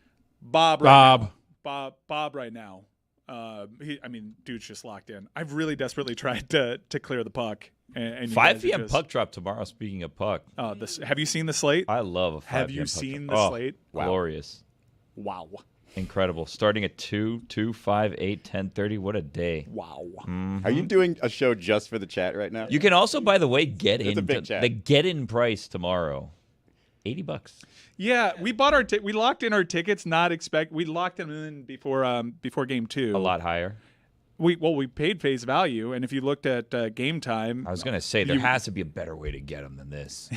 Speaker 3: Bob right now. Dude's just locked in. I've really desperately tried to clear the puck. And you
Speaker 4: 5
Speaker 3: guys are
Speaker 4: p.m.
Speaker 3: just-
Speaker 4: puck drop tomorrow. Speaking of puck,
Speaker 3: have you seen the slate?
Speaker 4: I love a 5
Speaker 3: Have
Speaker 4: p.m.
Speaker 3: you
Speaker 4: puck
Speaker 3: seen
Speaker 4: drop.
Speaker 3: the slate?
Speaker 4: Wow. Glorious.
Speaker 3: Wow.
Speaker 4: Incredible. Starting at 2, 5, 8, 10:30. What a day.
Speaker 3: Wow.
Speaker 7: Are you doing a show just for the chat right now?
Speaker 4: You can also, by the way, get
Speaker 7: It's a
Speaker 4: in
Speaker 7: big chat.
Speaker 4: the get-in price tomorrow. $80.
Speaker 3: Yeah, we bought we locked in our tickets. We locked them in before game 2.
Speaker 4: A lot higher.
Speaker 3: We paid face value, and if you looked at game time,
Speaker 4: I was going to say, there has to be a better way to get them than this.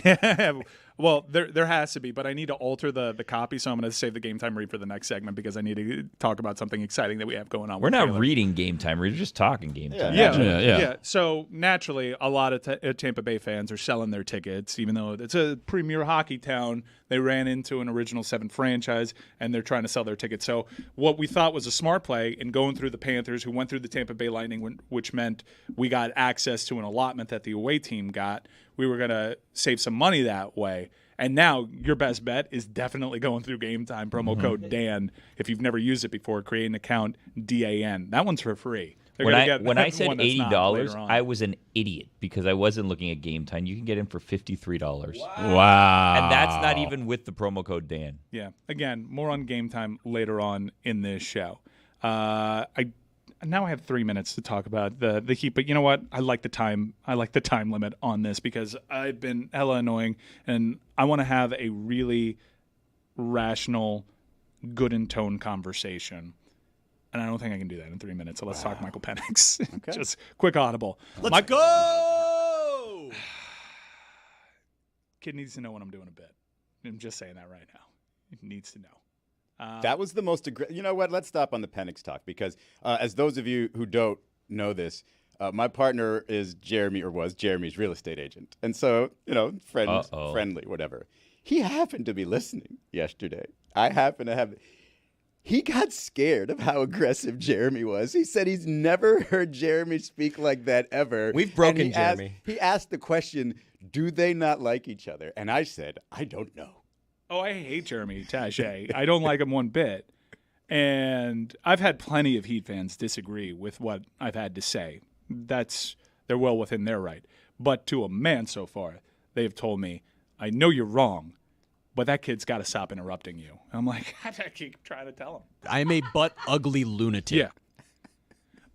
Speaker 3: well, there has to be, but I need to alter the copy, so I'm going to save the game time read for the next segment because I need to talk about something exciting that we have going on.
Speaker 4: We're
Speaker 3: with
Speaker 4: not
Speaker 3: Taylor.
Speaker 4: reading game time. We're just talking game time.
Speaker 3: Yeah. So naturally, a lot of Tampa Bay fans are selling their tickets, even though it's a premier hockey town. They ran into an Original 7 franchise, and they're trying to sell their tickets. So what we thought was a smart play in going through the Panthers, who went through the Tampa Bay Lightning, which meant we got access to an allotment that the away team got. We were going to save some money that way. And now your best bet is definitely going through Game Time, promo code Dan. If you've never used it before, create an account, DAN. That one's for free.
Speaker 4: When I said
Speaker 3: one that's not
Speaker 4: $80,
Speaker 3: later on.
Speaker 4: I was an idiot because I wasn't looking at Game Time. You can get in for $53.
Speaker 5: Wow.
Speaker 4: And that's not even with the promo code Dan.
Speaker 3: Yeah. Again, more on Game Time later on in this show. Now I have 3 minutes to talk about the Heat, but you know what? I like the time limit on this because I've been hella annoying, and I want to have a really rational, good in tone conversation. And I don't think I can do that in 3 minutes. So let's talk Michael Penix. Okay. Just quick audible.
Speaker 7: Let's go!
Speaker 3: Kid needs to know when I'm doing a bit. I'm just saying that right now. He needs to know.
Speaker 7: That was the most aggressive. You know what? Let's stop on the Penix talk because, as those of you who don't know this, my partner is Jeremy, or was Jeremy's real estate agent. And so, friendly, whatever. He happened to be listening yesterday. I happen to have. He got scared of how aggressive Jeremy was. He said he's never heard Jeremy speak like that ever.
Speaker 6: We've broken Jeremy.
Speaker 7: He asked the question, do they not like each other? And I said, I don't know.
Speaker 3: Oh, I hate Jeremy Taché. I don't like him one bit. And I've had plenty of Heat fans disagree with what I've had to say. They're well within their right. But to a man so far, they have told me, I know you're wrong, but that kid's got to stop interrupting you. And I'm like, I keep trying to tell him.
Speaker 9: I am a butt-ugly lunatic.
Speaker 3: Yeah.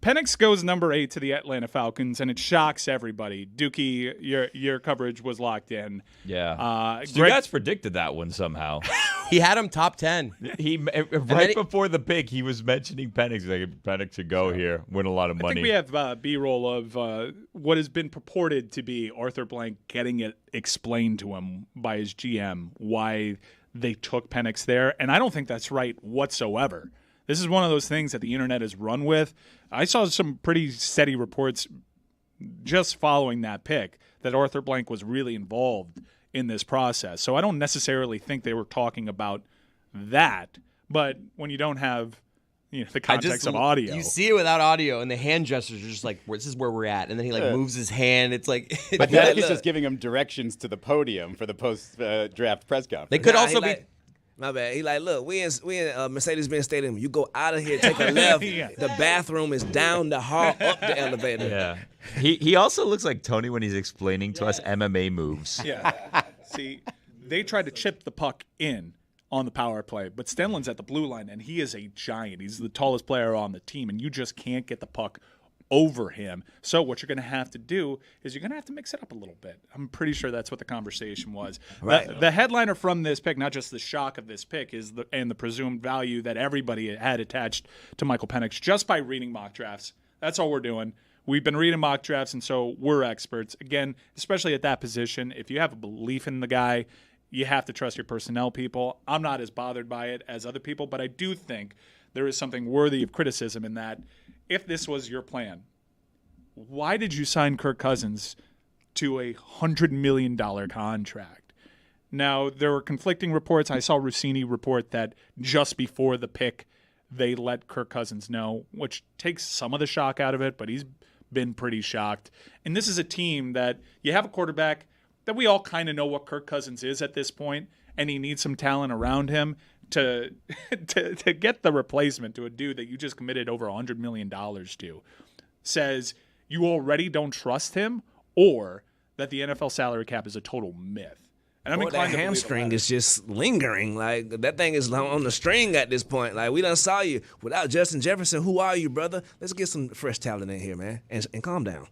Speaker 3: Penix goes number 8 to the Atlanta Falcons, and it shocks everybody. Dookie, your coverage was locked in.
Speaker 4: Yeah.
Speaker 3: Stugotz
Speaker 4: predicted that one somehow.
Speaker 6: He had him top 10.
Speaker 4: Before the pick, he was mentioning Penix. Like, Penix should go here, win a lot of money.
Speaker 3: I think we have B-roll of what has been purported to be Arthur Blank getting it explained to him by his GM why they took Penix there, and I don't think that's right whatsoever. This is one of those things that the internet has run with. I saw some pretty steady reports just following that pick that Arthur Blank was really involved in this process. So I don't necessarily think they were talking about that. But when you don't have the context of audio.
Speaker 6: You see it without audio, and the hand gestures are just like, this is where we're at. And then he moves his hand. It's like.
Speaker 7: But Penix is just giving him directions to the podium for the post-draft press conference.
Speaker 6: They could also be.
Speaker 8: My bad. He like, look, we in Mercedes-Benz Stadium. You go out of here, take a left.
Speaker 3: Yeah.
Speaker 8: The bathroom is down the hall, up the elevator.
Speaker 4: Yeah. He also looks like Tony when he's explaining to us MMA moves.
Speaker 3: Yeah. See, they tried to chip the puck in on the power play, but Stenlund's at the blue line, and he is a giant. He's the tallest player on the team, and you just can't get the puck over him. So what you're going to have to do is you're going to have to mix it up a little bit. I'm pretty sure that's what the conversation was.
Speaker 8: Right.
Speaker 3: The headliner from this pick, not just the shock of this pick, is the presumed value that everybody had attached to Michael Penix just by reading mock drafts. That's all we're doing. We've been reading mock drafts, and so we're experts. Again, especially at that position, if you have a belief in the guy, you have to trust your personnel people. I'm not as bothered by it as other people, but I do think there is something worthy of criticism in that if this was your plan, why did you sign Kirk Cousins to a $100 million contract? Now, there were conflicting reports. I saw Rossini report that just before the pick, they let Kirk Cousins know, which takes some of the shock out of it, but he's been pretty shocked. And this is a team that you have a quarterback that we all kind of know what Kirk Cousins is at this point, and he needs some talent around him to get the replacement to a dude that you just committed over $100 million to. Says you already don't trust him, or that the NFL salary cap is a total myth. And I'm inclined
Speaker 8: that
Speaker 3: to
Speaker 8: hamstring is just lingering. Like, that thing is on the string at this point. Like, we done saw you. Without Justin Jefferson, who are you, brother? Let's get some fresh talent in here, man, and calm down.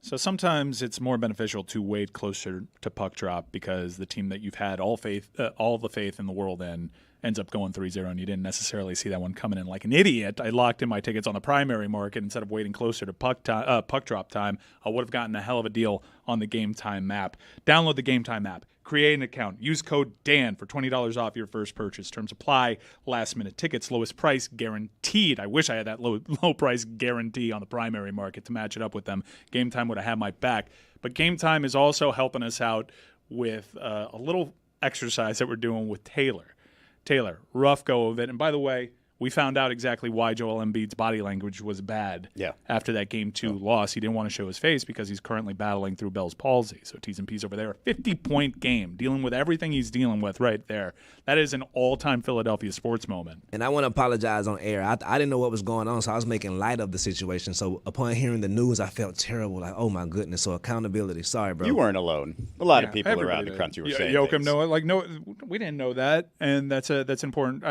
Speaker 3: So sometimes it's more beneficial to wait closer to puck drop because the team that you've had all the faith in the world in ends up going 3-0, and you didn't necessarily see that one coming in like an idiot. I locked in my tickets on the primary market instead of waiting closer to puck drop time. I would have gotten a hell of a deal on the Game Time app. Download the Game Time app. Create an account. Use code DAN for $20 off your first purchase. Terms apply. Last-minute tickets. Lowest price guaranteed. I wish I had that low price guarantee on the primary market to match it up with them. Game Time would have had my back. But Game Time is also helping us out with a little exercise that we're doing with Taylor. Taylor, rough go of it. And by the way, we found out exactly why Joel Embiid's body language was bad after that Game 2 loss. He didn't want to show his face because he's currently battling through Bell's palsy. So T's and P's over there. A 50-point game, dealing with everything he's dealing with right there. That is an all-time Philadelphia sports moment.
Speaker 8: And I want to apologize on air. I didn't know what was going on, so I was making light of the situation. So upon hearing the news, I felt terrible. Like, oh, my goodness. So accountability. Sorry, bro.
Speaker 7: You weren't alone. A lot of people around the country were saying
Speaker 3: Joachim,
Speaker 7: things.
Speaker 3: no, we didn't know that, and that's important.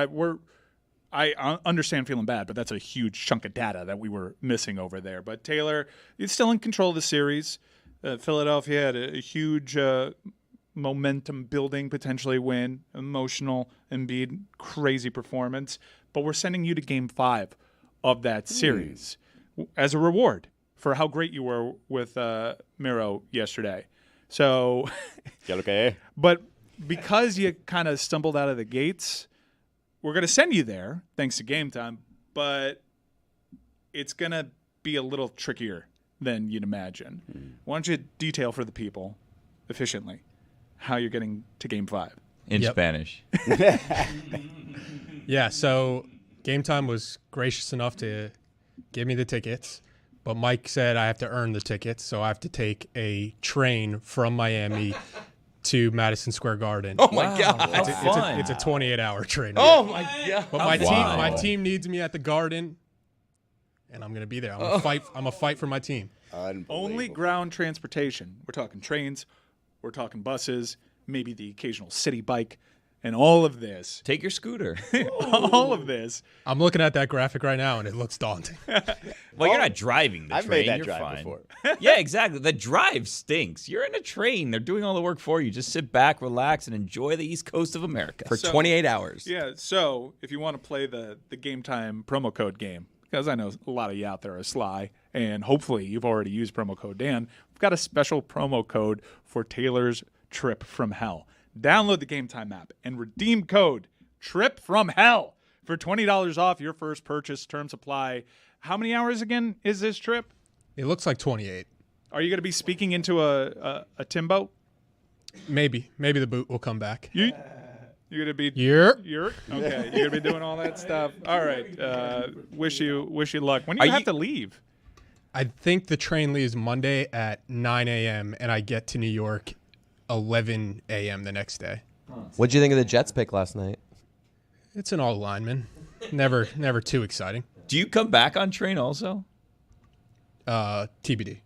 Speaker 3: I understand feeling bad, but that's a huge chunk of data that we were missing over there. But Taylor is still in control of the series. Philadelphia had a huge momentum-building, potentially win, emotional, Embiid, crazy performance. But we're sending you to Game 5 of that series as a reward for how great you were with Miro yesterday. So, but because you kind of stumbled out of the gates, we're going to send you there, thanks to Game Time, but it's going to be a little trickier than you'd imagine. Why don't you detail for the people efficiently how you're getting to Game 5?
Speaker 4: In Spanish.
Speaker 10: Yeah, so Game Time was gracious enough to give me the tickets, but Mike said I have to earn the tickets, so I have to take a train from Miami to Madison Square Garden.
Speaker 6: Oh, my God.
Speaker 10: It's a 28-hour train.
Speaker 6: Oh, my God.
Speaker 10: But my team needs me at the Garden, and I'm going to be there. I'm going to fight for my team.
Speaker 3: Only ground transportation. We're talking trains. We're talking buses, maybe the occasional city bike, and all of this.
Speaker 4: Take your scooter.
Speaker 3: All of this.
Speaker 10: I'm looking at that graphic right now, and it looks daunting.
Speaker 4: Well, you're not driving the
Speaker 7: I've
Speaker 4: train.
Speaker 7: made that
Speaker 4: You're
Speaker 7: drive
Speaker 4: fine.
Speaker 7: before.
Speaker 4: Yeah, exactly. The drive stinks. You're in a train. They're doing all the work for you. Just sit back, relax, and enjoy the East Coast of America.
Speaker 6: For 28 hours.
Speaker 3: Yeah, so if you want to play the Game Time promo code game, because I know a lot of you out there are sly, and hopefully you've already used promo code Dan, we've got a special promo code for Taylor's trip from hell. Download the Game Time app and redeem code Trip from Hell for $20 off your first purchase. Terms apply. How many hours again is this trip?
Speaker 10: It looks like 28.
Speaker 3: Are you going to be speaking into a Timbo?
Speaker 10: Maybe the boot will come back.
Speaker 3: You're going to be Okay. You're going to be doing all that stuff. All right. Wish you luck. When do you have to leave?
Speaker 10: I think the train leaves Monday at 9 a.m. and I get to New York 11 a.m. the next day.
Speaker 6: What'd you think of the Jets pick last night?
Speaker 10: It's an all lineman. Never too exciting.
Speaker 4: Do you come back on train also?
Speaker 10: TBD.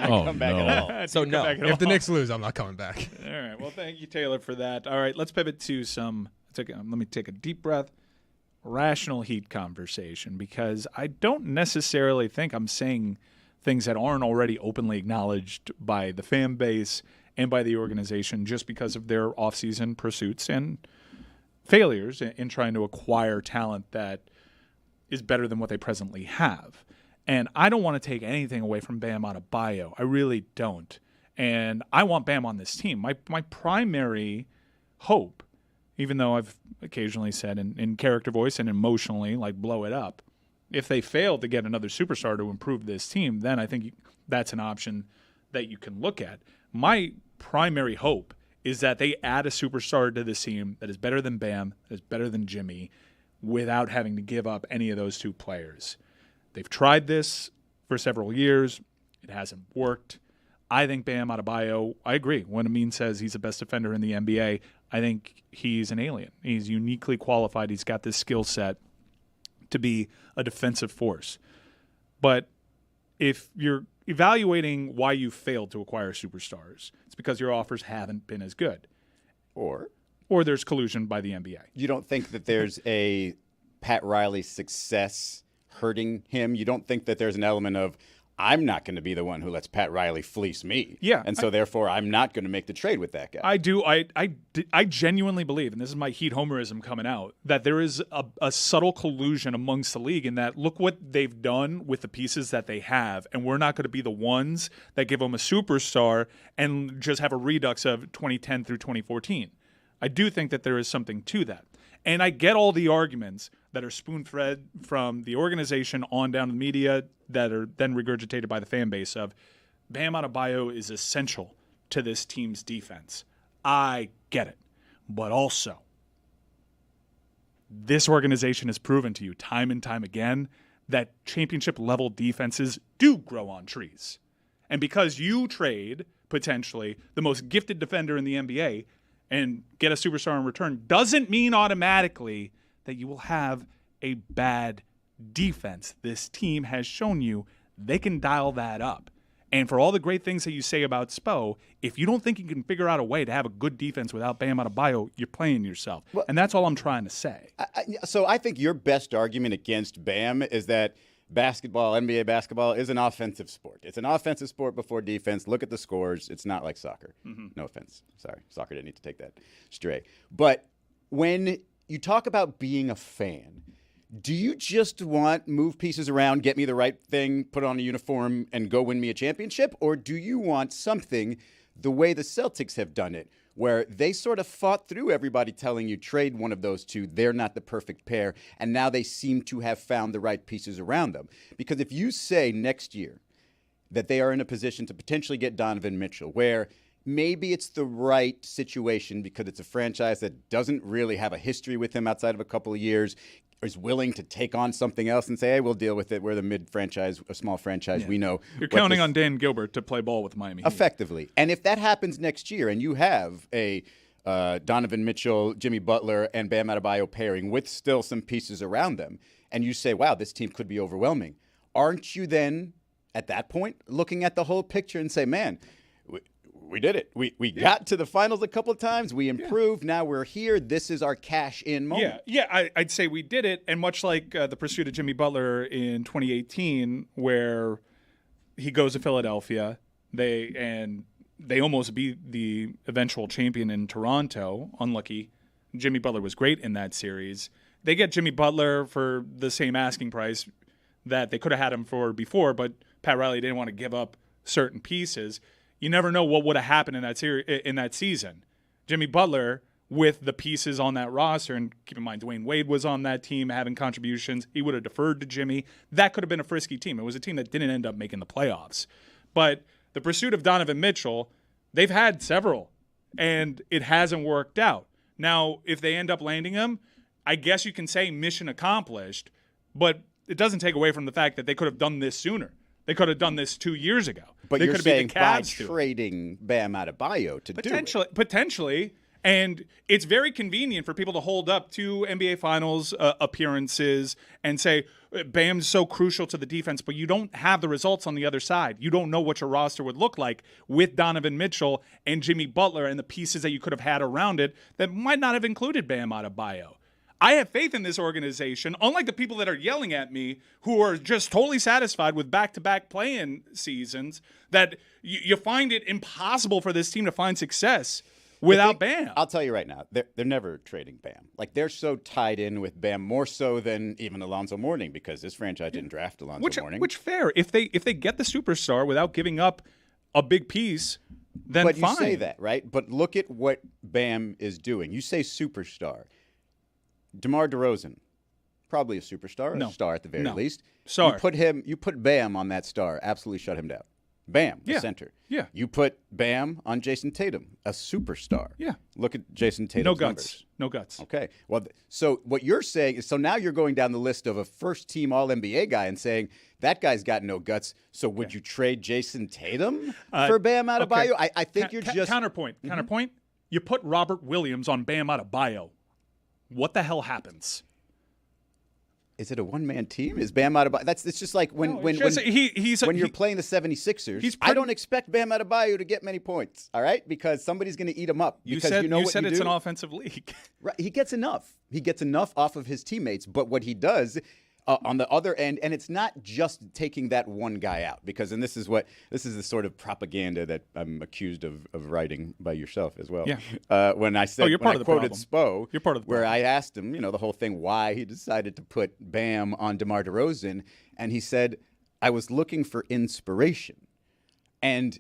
Speaker 5: Oh, no.
Speaker 6: So no.
Speaker 10: If the Knicks lose, I'm not coming back.
Speaker 3: All right. Well, thank you, Taylor, for that. All right. Let's pivot to let me take a deep breath. Rational Heat conversation, because I don't necessarily think I'm saying things that aren't already openly acknowledged by the fan base and by the organization just because of their offseason pursuits and failures in trying to acquire talent that is better than what they presently have. And I don't want to take anything away from Bam Adebayo. I really don't. And I want Bam on this team. My primary hope, even though I've occasionally said in character voice and emotionally, like, blow it up, if they fail to get another superstar to improve this team, then I think that's an option that you can look at. My primary hope is that they add a superstar to this team that is better than Bam, that is better than Jimmy, without having to give up any of those two players. They've tried this for several years. It hasn't worked. I think Bam Adebayo, I agree. When Amin says he's the best defender in the NBA, I think he's an alien. He's uniquely qualified. He's got this skill set to be a defensive force. But if you're evaluating why you failed to acquire superstars, it's because your offers haven't been as good. Or there's collusion by the NBA.
Speaker 7: You don't think that there's a Pat Riley success hurting him? You don't think that there's an element of, I'm not going to be the one who lets Pat Riley fleece me.
Speaker 3: Yeah,
Speaker 7: And so therefore I'm not going to make the trade with that guy.
Speaker 3: I genuinely believe, and this is my Heat homerism coming out, that there is a subtle collusion amongst the league in that look what they've done with the pieces that they have, and we're not going to be the ones that give them a superstar and just have a redux of 2010 through 2014. I do think that there is something to that. And I get all the arguments that are spoon-fed from the organization on down to the media that are then regurgitated by the fan base of Bam Adebayo is essential to this team's defense. I get it. But also, this organization has proven to you time and time again that championship-level defenses do grow on trees. And because you trade, potentially, the most gifted defender in the NBA and get a superstar in return doesn't mean automatically that you will have a bad defense. This team has shown you they can dial that up. And for all the great things that you say about Spo, if you don't think you can figure out a way to have a good defense without Bam Adebayo, you're playing yourself. Well, and that's all I'm trying to say.
Speaker 7: So I think your best argument against Bam is that basketball, NBA basketball, is an offensive sport. It's an offensive sport before defense. Look at the scores. It's not like soccer. No offense. Sorry. Soccer didn't need to take that stray. But when you talk about being a fan, do you just want move pieces around, get me the right thing, put on a uniform, and go win me a championship? Or do you want something the way the Celtics have done it, where they sort of fought through everybody telling you trade one of those two, they're not the perfect pair, and now they seem to have found the right pieces around them? Because if you say next year that they are in a position to potentially get Donovan Mitchell, where maybe it's the right situation because it's a franchise that doesn't really have a history with him outside of a couple of years, is willing to take on something else and say, hey, we'll deal with it. We're the mid-franchise, a small franchise. We know.
Speaker 3: You're counting on Dan Gilbert to play ball with Miami Heat.
Speaker 7: Effectively. And if that happens next year and you have a Donovan Mitchell, Jimmy Butler, and Bam Adebayo pairing with still some pieces around them, and you say, wow, this team could be overwhelming, aren't you then, at that point, looking at the whole picture and say, man, we did it. We got to the finals a couple of times. We improved. Now we're here. This is our cash-in moment.
Speaker 3: I'd say we did it. And much like the pursuit of Jimmy Butler in 2018, where he goes to Philadelphia, they almost beat the eventual champion in Toronto. Unlucky. Jimmy Butler was great in that series. They get Jimmy Butler for the same asking price that they could have had him for before, but Pat Riley didn't want to give up certain pieces. You never know what would have happened in that season. Jimmy Butler, with the pieces on that roster, and keep in mind Dwayne Wade was on that team having contributions, he would have deferred to Jimmy. That could have been a frisky team. It was a team that didn't end up making the playoffs. But the pursuit of Donovan Mitchell, they've had several, and it hasn't worked out. Now, if they end up landing him, I guess you can say mission accomplished, but it doesn't take away from the fact that they could have done this sooner. They could have done this 2 years ago.
Speaker 7: But
Speaker 3: they
Speaker 7: you're
Speaker 3: could
Speaker 7: saying by
Speaker 3: Cavs
Speaker 7: trading Bam Adebayo to do it.
Speaker 3: Potentially. And it's very convenient for people to hold up two NBA Finals appearances and say, Bam's so crucial to the defense, but you don't have the results on the other side. You don't know what your roster would look like with Donovan Mitchell and Jimmy Butler and the pieces that you could have had around it that might not have included Bam Adebayo. I have faith in this organization, unlike the people that are yelling at me who are just totally satisfied with back-to-back play-in seasons, that you find it impossible for this team to find success without Bam.
Speaker 7: I'll tell you right now, they're never trading Bam. Like, they're so tied in with Bam, more so than even Alonzo Mourning, because this franchise didn't draft Alonzo Mourning.
Speaker 3: Which fair. If they get the superstar without giving up a big piece, then
Speaker 7: but
Speaker 3: fine.
Speaker 7: But you say that, right? But look at what Bam is doing. You say superstar. DeMar DeRozan, probably a superstar, a star at the very least.
Speaker 3: Star.
Speaker 7: You put Bam on that star, absolutely shut him down. Bam, the center.
Speaker 3: Yeah.
Speaker 7: You put Bam on Jason Tatum, a superstar.
Speaker 3: Yeah.
Speaker 7: Look at Jason Tatum's numbers.
Speaker 3: No guts.
Speaker 7: Okay. Well, so what you're saying is, so now you're going down the list of a first-team All-NBA guy and saying, that guy's got no guts, so would you trade Jason Tatum for Bam Adebayo?
Speaker 3: Okay.
Speaker 7: I think you're just...
Speaker 3: Counterpoint. You put Robert Williams on Bam Adebayo. What the hell happens?
Speaker 7: Is it a one-man team? Is Bam Adebayo? It's just like when you're playing the 76ers, I don't expect Bam Adebayo to get many points, all right? Because somebody's going to eat him up.
Speaker 3: You said it's an offensive league.
Speaker 7: Right. He gets enough. He gets enough off of his teammates, but what he does on the other end, and it's not just taking that one guy out, because, and this is the sort of propaganda that I'm accused of writing by yourself as well.
Speaker 3: Yeah.
Speaker 7: When I said,
Speaker 3: you're part of the
Speaker 7: quoted
Speaker 3: problem.
Speaker 7: Spo,
Speaker 3: You're part of the
Speaker 7: where
Speaker 3: problem.
Speaker 7: I asked him, the whole thing, why he decided to put Bam on DeMar DeRozan, and he said, I was looking for inspiration. And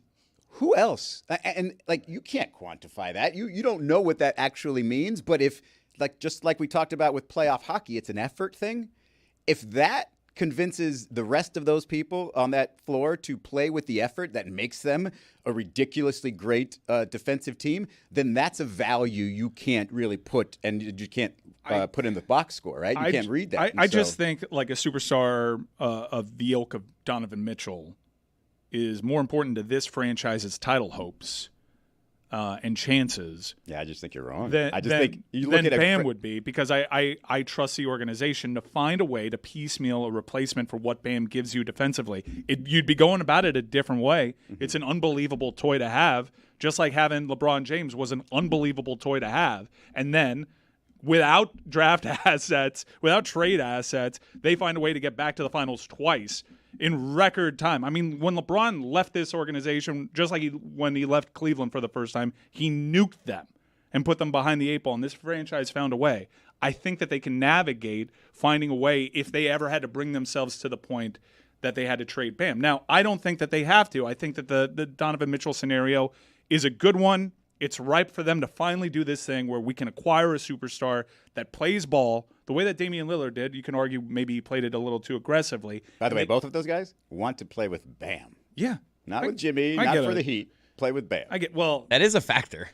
Speaker 7: who else? And like, you can't quantify that. You don't know what that actually means. But if, like, just like we talked about with playoff hockey, it's an effort thing. If that convinces the rest of those people on that floor to play with the effort that makes them a ridiculously great defensive team, then that's a value you can't really put, and you can't put in the box score, right? You can't read that.
Speaker 3: I just think like a superstar of the ilk of Donovan Mitchell is more important to this franchise's title hopes and chances.
Speaker 7: Yeah, I just think you're wrong.
Speaker 3: I just think you look at Bam would be, because I trust the organization to find a way to piecemeal a replacement for what Bam gives you defensively. You'd be going about it a different way. Mm-hmm. It's an unbelievable toy to have, just like having LeBron James was an unbelievable toy to have. And then without draft assets, without trade assets, they find a way to get back to the finals twice in record time. I mean, when LeBron left this organization, just like when he left Cleveland for the first time, he nuked them and put them behind the eight ball, and this franchise found a way. I think that they can navigate finding a way if they ever had to bring themselves to the point that they had to trade Bam. Now, I don't think that they have to. I think that the Donovan Mitchell scenario is a good one. It's ripe for them to finally do this thing where we can acquire a superstar that plays ball the way that Damian Lillard did. You can argue maybe he played it a little too aggressively.
Speaker 7: By the way, both of those guys want to play with Bam.
Speaker 3: Yeah.
Speaker 7: Not with Jimmy, not for the Heat. Play with Bam.
Speaker 6: That is a factor.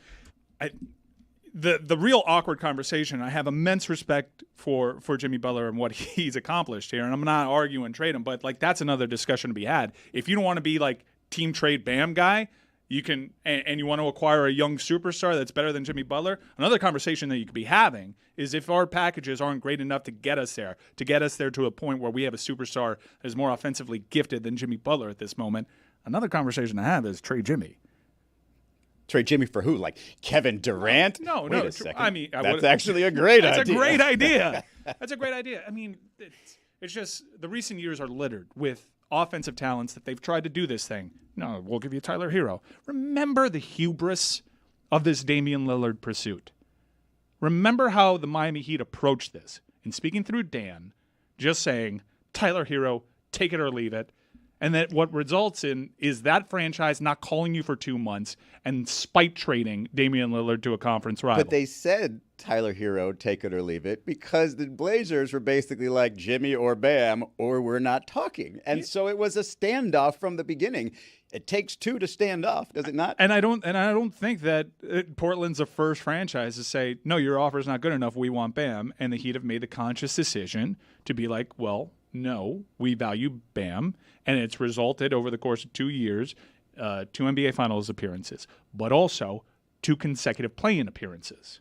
Speaker 3: The real awkward conversation, I have immense respect for Jimmy Butler and what he's accomplished here, and I'm not arguing trade him, but like that's another discussion to be had. If you don't want to be like team trade Bam guy, you can, and you want to acquire a young superstar that's better than Jimmy Butler, another conversation that you could be having is if our packages aren't great enough to get us there to a point where we have a superstar that is more offensively gifted than Jimmy Butler at this moment, another conversation to have is trade Jimmy.
Speaker 7: Trade Jimmy for who? Like Kevin Durant?
Speaker 3: No.
Speaker 7: Wait a second.
Speaker 3: I mean,
Speaker 7: that's actually a great idea.
Speaker 3: That's a great idea. That's a great idea. I mean, it's just the recent years are littered with offensive talents that they've tried to do this thing. No, we'll give you Tyler Hero. Remember the hubris of this Damian Lillard pursuit. Remember how the Miami Heat approached this. And speaking through Dan, just saying, Tyler Hero, take it or leave it. And that what results in is that franchise not calling you for 2 months and spite trading Damian Lillard to a conference rival.
Speaker 7: But they said Tyler Hero, take it or leave it, because the Blazers were basically like Jimmy or Bam, or we're not talking. And so it was a standoff from the beginning. It takes two to stand off, does it not?
Speaker 3: And I don't think that Portland's the first franchise to say, no, your offer's not good enough. We want Bam. And the Heat have made the conscious decision to be like, well, no, we value Bam. And it's resulted over the course of 2 years, 2 NBA Finals appearances, but also 2 consecutive play-in appearances.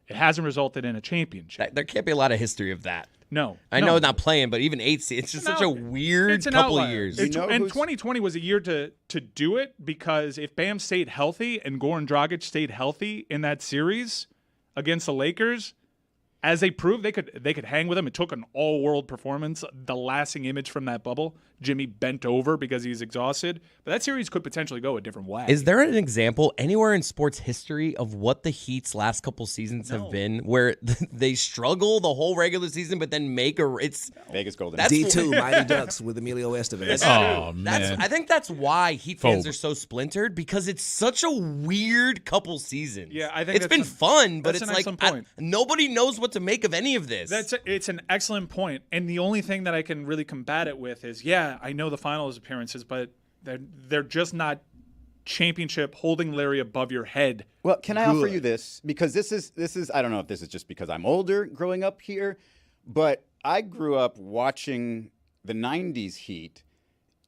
Speaker 3: It hasn't resulted in a championship.
Speaker 6: There can't be a lot of history of that.
Speaker 3: No.
Speaker 6: I know not playing, but even 8 seed, it's just such a weird couple of years.
Speaker 3: And 2020 was a year to do it, because if Bam stayed healthy and Goran Dragic stayed healthy in that series against the Lakers, as they proved, they could hang with him. It took an all-world performance. The lasting image from that bubble, Jimmy bent over because he's exhausted. But that series could potentially go a different way.
Speaker 6: Is there an example anywhere in sports history of what the Heat's last couple seasons have been, where they struggle the whole regular season, but then make it's
Speaker 7: Vegas Golden
Speaker 8: D2 Mighty Ducks with Emilio Estevez?
Speaker 5: Man.
Speaker 6: I think that's why Heat fans are so splintered, because it's such a weird couple seasons.
Speaker 3: Yeah, I think
Speaker 6: it's been fun, but it's like
Speaker 3: point.
Speaker 6: Nobody knows what to make of any of this.
Speaker 3: It's an excellent point, and the only thing that I can really combat it with is, I know the finals appearances, but they're just not championship holding Larry above your head.
Speaker 7: Well, can I offer you this? Because this is I don't know if this is just because I'm older growing up here, but I grew up watching the 90s Heat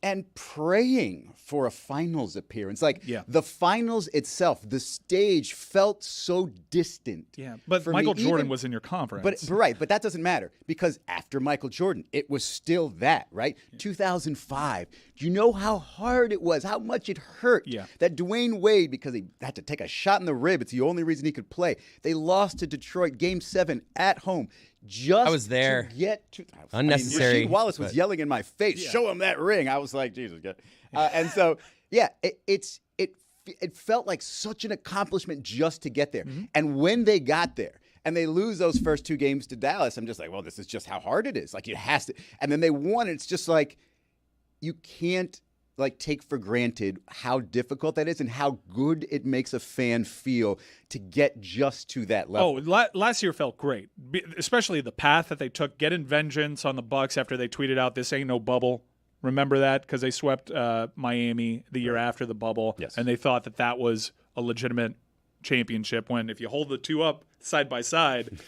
Speaker 7: and praying for a finals appearance. Like the finals itself, the stage felt so distant.
Speaker 3: Yeah, but Michael Jordan was in your conference.
Speaker 7: But that doesn't matter, because after Michael Jordan, it was still that, right? 2005. Do you know how hard it was, how much it hurt that Dwayne Wade, because he had to take a shot in the rib, it's the only reason he could play. They lost to Detroit Game 7 at home. just
Speaker 6: I was there.
Speaker 7: to get to
Speaker 6: Unnecessary,
Speaker 7: Rasheed Wallace was yelling in my face, "Show him that ring!" I was like, Jesus, God. And so it felt like such an accomplishment just to get there. And when they got there and they lose those first 2 games to Dallas, I'm just like, well, this is just how hard it is. Like, it has to. And then they won. It's just like, you can't like take for granted how difficult that is and how good it makes a fan feel to get just to that level.
Speaker 3: Oh, last year felt great, especially the path that they took, getting vengeance on the Bucks after they tweeted out, "This ain't no bubble." Remember that? Because they swept Miami the year after the bubble, and they thought that was a legitimate championship. When if you hold the two up side by side,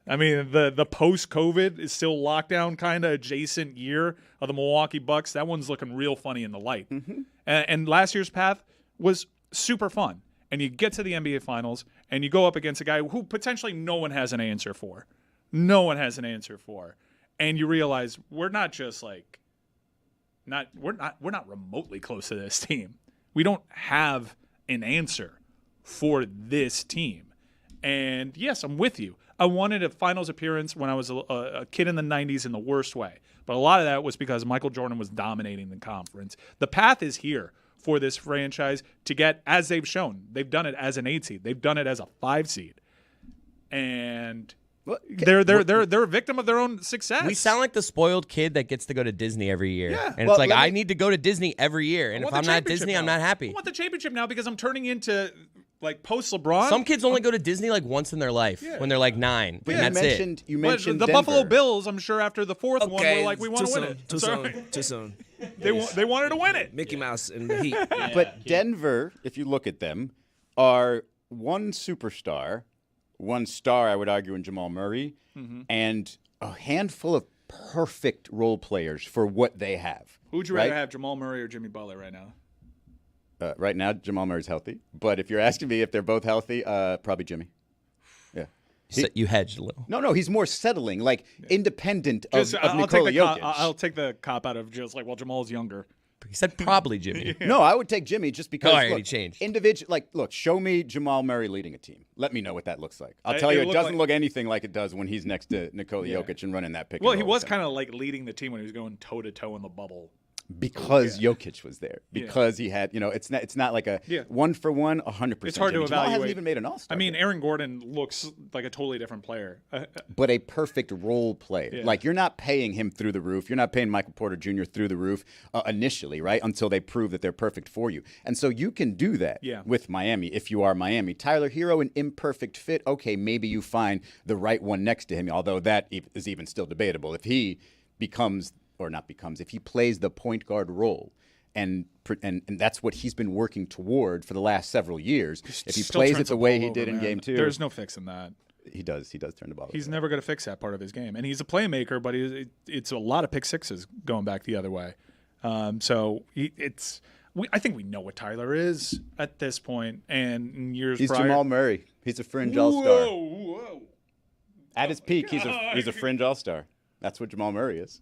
Speaker 3: I mean, the post-COVID is still lockdown kind of adjacent year of the Milwaukee Bucks. That one's looking real funny in the light. And last year's path was super fun. And you get to the NBA Finals, and you go up against a guy who potentially no one has an answer for. No one has an answer for. And you realize we're not just like we're not remotely close to this team. We don't have an answer for this team. And yes, I'm with you. I wanted a finals appearance when I was a kid in the 90s in the worst way. But a lot of that was because Michael Jordan was dominating the conference. The path is here for this franchise to get, as they've shown. They've done it as an 8 seed. They've done it as a 5 seed. And they're a victim of their own success.
Speaker 6: We sound like the spoiled kid that gets to go to Disney every year.
Speaker 3: Yeah.
Speaker 6: And it's like, I need to go to Disney every year. And if I'm not at Disney, I'm not happy.
Speaker 3: I want the championship now because I'm turning into like post LeBron.
Speaker 6: Some kids only go to Disney like once in their life when they're like 9.
Speaker 7: But
Speaker 6: and that's it.
Speaker 7: You mentioned
Speaker 3: the
Speaker 7: Denver.
Speaker 3: Buffalo Bills, I'm sure after the fourth one, were like, we want to win it.
Speaker 8: Too soon.
Speaker 3: They wanted to win it.
Speaker 8: Mickey Mouse and the Heat.
Speaker 7: But Denver, if you look at them, are one superstar, one star, I would argue, in Jamal Murray, and a handful of perfect role players for what they have.
Speaker 3: Who would you rather have, Jamal Murray or Jimmy Butler right now?
Speaker 7: Right now, Jamal Murray's healthy. But if you're asking me if they're both healthy, probably Jimmy. Yeah.
Speaker 6: You hedged a little.
Speaker 7: No, he's more settling, like independent of Nikola Jokic.
Speaker 3: I'll take the cop out of just like, well, Jamal's younger.
Speaker 6: He said probably Jimmy.
Speaker 7: No, I would take Jimmy just because.
Speaker 6: He changed.
Speaker 7: Look, show me Jamal Murray leading a team. Let me know what that looks like. I'll tell you, it doesn't look anything like it does when he's next to Nikola Jokic and running that pick.
Speaker 3: Well, he was kind of like leading the team when he was going toe to toe in the bubble.
Speaker 7: Because Jokic was there, because he had, it's not like a 1-for-1, 100%.
Speaker 3: It's hard to evaluate.
Speaker 7: Jamal hasn't even made an All-Star.
Speaker 3: I mean, Aaron Gordon looks like a totally different player,
Speaker 7: but a perfect role player.
Speaker 3: Yeah.
Speaker 7: Like, you're not paying him through the roof. You're not paying Michael Porter Jr. through the roof initially, right? Until they prove that they're perfect for you, and so you can do that with Miami if you are Miami. Tyler Hero, an imperfect fit. Okay, maybe you find the right one next to him, although that is even still debatable. If he if he plays the point guard role, and that's what he's been working toward for the last several years. If he plays it the way he did in Game 2,
Speaker 3: there's no fixing that.
Speaker 7: He does turn the ball over.
Speaker 3: He's never going to fix that part of his game, and he's a playmaker, but it's a lot of pick sixes going back the other way. I think we know what Tyler is at this point, and in years
Speaker 7: he's
Speaker 3: prior,
Speaker 7: Jamal Murray. He's a fringe all-star.
Speaker 3: Whoa.
Speaker 7: At his peak, he's a fringe all-star. That's what Jamal Murray is.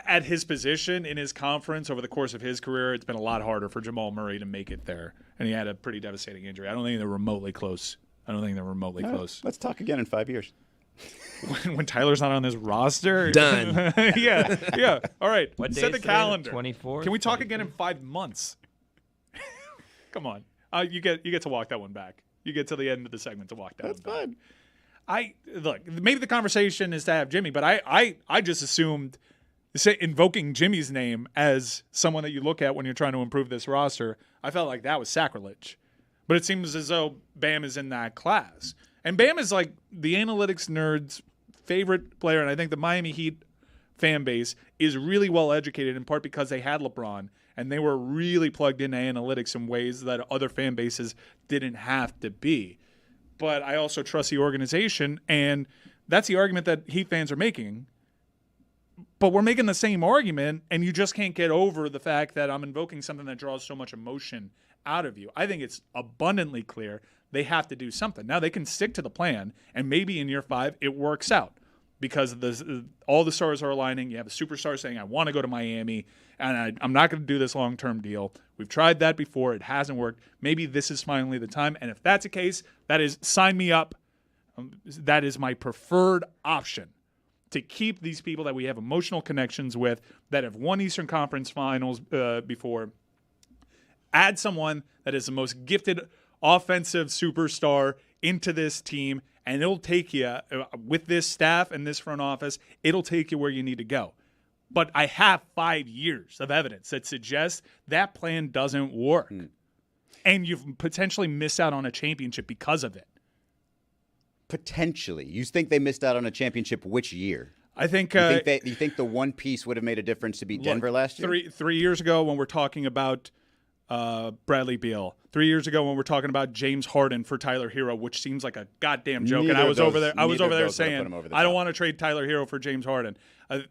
Speaker 3: At his position in his conference over the course of his career, it's been a lot harder for Jamal Murray to make it there, and he had a pretty devastating injury. I don't think they're remotely close.
Speaker 7: Let's talk again in 5 years.
Speaker 3: when Tyler's not on this roster,
Speaker 8: done.
Speaker 3: yeah. All right,
Speaker 4: What
Speaker 3: set the
Speaker 4: day is
Speaker 3: calendar.
Speaker 4: 24.
Speaker 3: Can we talk again in 5 months? Come on, you get to walk that one back. You get to the end of the segment to walk that.
Speaker 7: That's
Speaker 3: one back.
Speaker 7: fine.
Speaker 3: Look. Maybe the conversation is to have Jimmy, but I just assumed. Invoking Jimmy's name as someone that you look at when you're trying to improve this roster, I felt like that was sacrilege. But it seems as though Bam is in that class. And Bam is like the analytics nerd's favorite player, and I think the Miami Heat fan base is really well educated in part because they had LeBron, and they were really plugged into analytics in ways that other fan bases didn't have to be. But I also trust the organization, and that's the argument that Heat fans are making. But we're making the same argument, and you just can't get over the fact that I'm invoking something that draws so much emotion out of you. I think it's abundantly clear they have to do something. Now, they can stick to the plan, and maybe in year 5 it works out because all the stars are aligning. You have a superstar saying, I want to go to Miami, and I'm not going to do this long-term deal. We've tried that before. It hasn't worked. Maybe this is finally the time, and if that's the case, that is sign me up. That is my preferred option, to keep these people that we have emotional connections with, that have won Eastern Conference Finals before. Add someone that is the most gifted offensive superstar into this team, and it'll take you, with this staff and this front office, it'll take you where you need to go. But I have 5 years of evidence that suggests that plan doesn't work. And you've potentially missed out on a championship because of it.
Speaker 7: Potentially. You think they missed out on a championship which year?
Speaker 3: I think
Speaker 7: you think the one piece would have made a difference to beat Denver last year?
Speaker 3: Three years ago, when we're talking about Bradley Beal. 3 years ago, when we're talking about James Harden for Tyler Hero, which seems like a goddamn joke. And I was over there saying, I don't want to trade Tyler Hero for James Harden.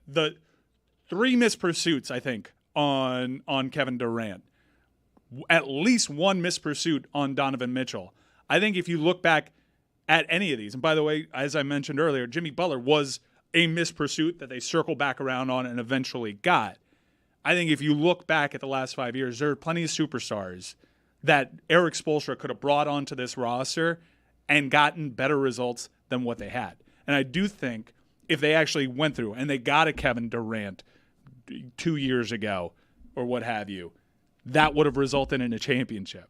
Speaker 3: The 3 missed pursuits, I think, on Kevin Durant. At least 1 missed pursuit on Donovan Mitchell. I think if you look back at any of these, and by the way, as I mentioned earlier, Jimmy Butler was a missed pursuit that they circled back around on and eventually got. I think if you look back at the last 5 years, there are plenty of superstars that Eric Spoelstra could have brought onto this roster and gotten better results than what they had. And I do think if they actually went through and they got a Kevin Durant 2 years ago or what have you, that would have resulted in a championship.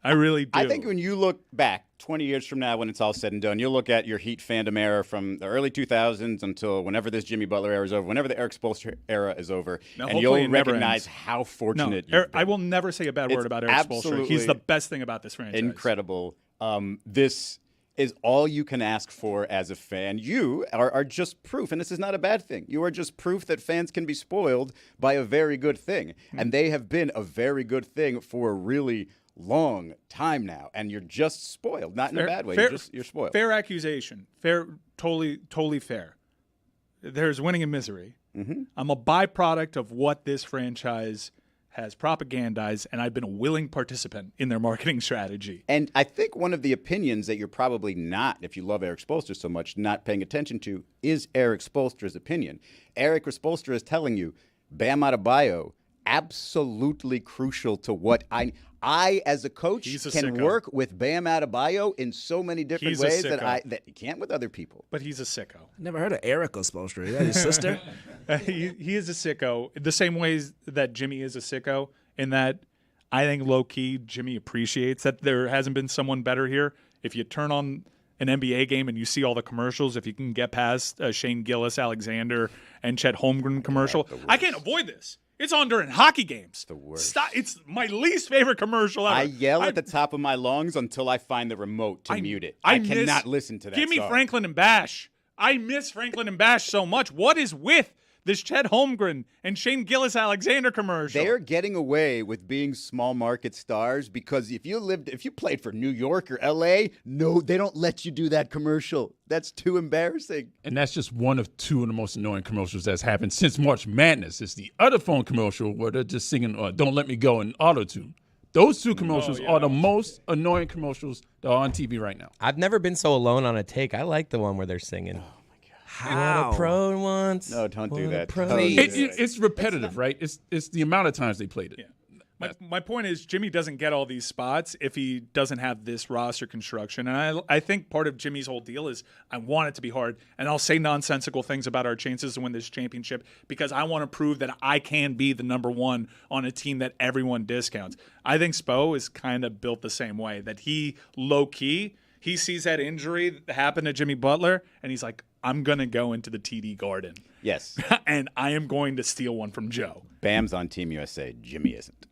Speaker 3: I really do.
Speaker 7: I think when you look back 20 years from now when it's all said and done, you'll look at your Heat fandom era from the early 2000s until whenever this Jimmy Butler era is over, whenever the Eric Spoelstra era is over, and you'll recognize how fortunate you've been.
Speaker 3: I will never say a bad word about Eric Spoelstra. He's the best thing about this franchise.
Speaker 7: Incredible. This is all you can ask for as a fan. You are just proof, and this is not a bad thing. You are just proof that fans can be spoiled by a very good thing. And they have been a very good thing for a really long time now, and you're just spoiled. Not in a bad way. You're spoiled.
Speaker 3: Fair accusation. Fair, totally fair. There's winning and misery. I'm a byproduct of what this franchise has propagandized, and I've been a willing participant in their marketing strategy.
Speaker 7: And I think one of the opinions that you're probably not, if you love Eric Spoelstra so much, not paying attention to is Eric Spoelstra's opinion. Eric Spoelstra is telling you, Bam Adebayo, absolutely crucial to what I as a coach can work with Bam Adebayo in so many different ways that you can't with other people.
Speaker 3: But he's a sicko.
Speaker 8: Never heard of Eric Spoelstra. Is that his sister?
Speaker 3: He is a sicko. The same ways that Jimmy is a sicko, in that I think low-key Jimmy appreciates that there hasn't been someone better here. If you turn on an NBA game and you see all the commercials, if you can get past Shane Gilgeous-Alexander and Chet Holmgren commercial, I can't avoid this. It's on during hockey games.
Speaker 7: The worst.
Speaker 3: Stop. It's my least favorite commercial ever.
Speaker 7: I yell at the top of my lungs until I find the remote to mute it. I cannot listen to that.
Speaker 3: Give me Franklin and Bash. I miss Franklin and Bash so much. What is with this Chet Holmgren and Shane Gilgeous-Alexander commercial?
Speaker 7: They're getting away with being small market stars because if you played for New York or LA, no, they don't let you do that commercial. That's too embarrassing.
Speaker 5: And that's just one of 2 of the most annoying commercials that's happened since March Madness. It's the other phone commercial where they're just singing Don't Let Me Go in auto-tune. Those 2 commercials are the most annoying commercials that are on TV right now.
Speaker 6: I've never been so alone on a take. I like the one where they're singing.
Speaker 8: How?
Speaker 6: What a pro once.
Speaker 7: No, don't do that.
Speaker 5: It's repetitive, right? It's the amount of times they played it.
Speaker 3: Yeah. My point is Jimmy doesn't get all these spots if he doesn't have this roster construction. And I think part of Jimmy's whole deal is I want it to be hard, and I'll say nonsensical things about our chances to win this championship because I want to prove that I can be the number one on a team that everyone discounts. I think Spo is kind of built the same way, that he low-key, he sees that injury that happened to Jimmy Butler, and he's like, I'm going to go into the TD Garden.
Speaker 7: Yes.
Speaker 3: And I am going to steal one from Joe.
Speaker 7: Bam's on Team USA. Jimmy isn't.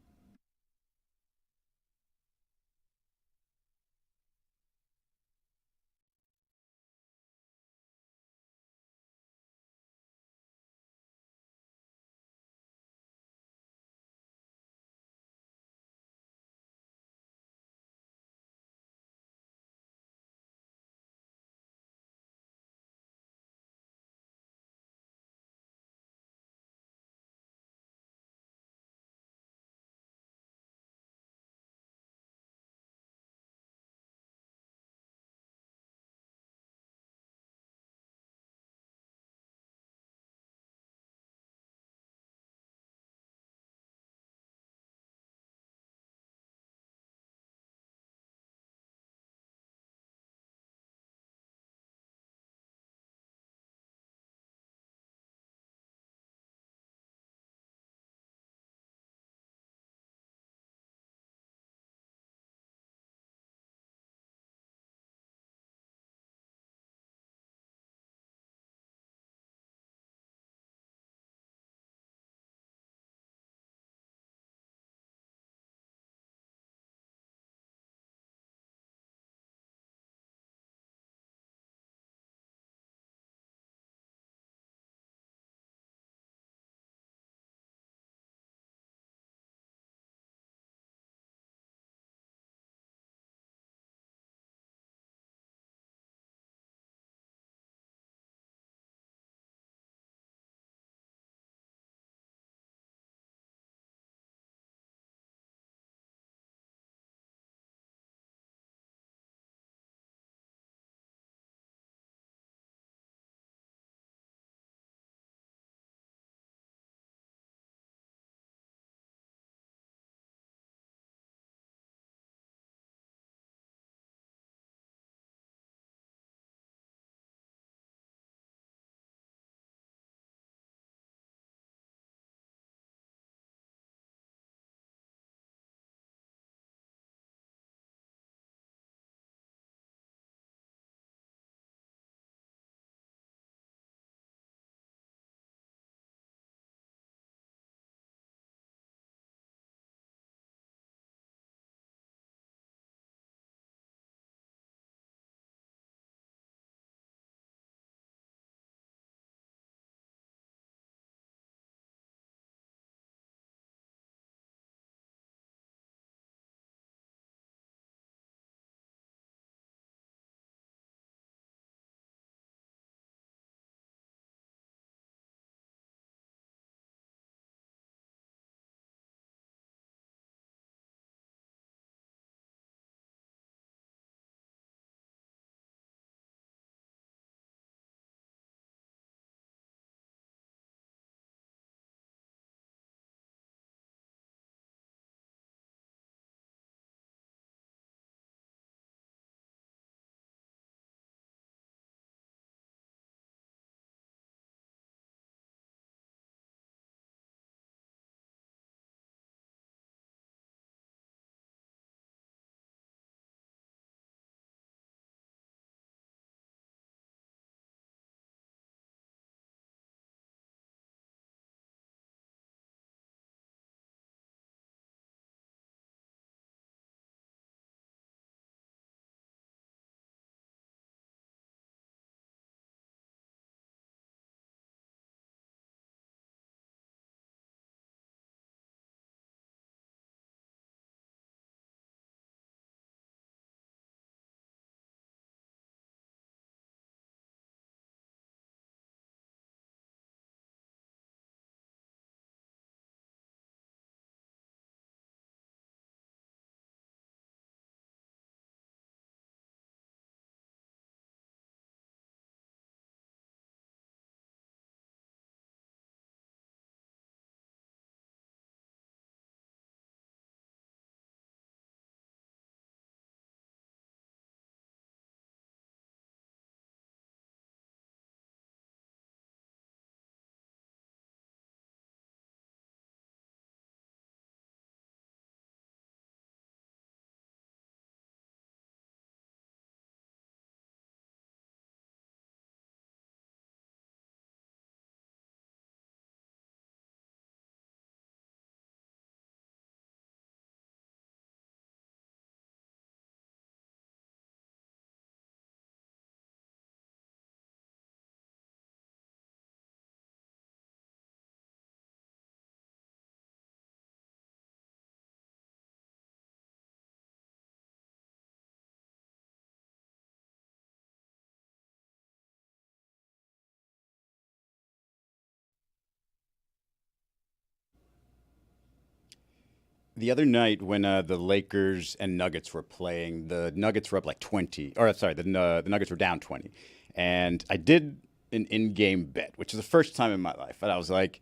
Speaker 7: The other night when the Lakers and Nuggets were playing, the Nuggets were up like 20. Or sorry, the Nuggets were down 20. And I did an in-game bet, which is the first time in my life. And I was like,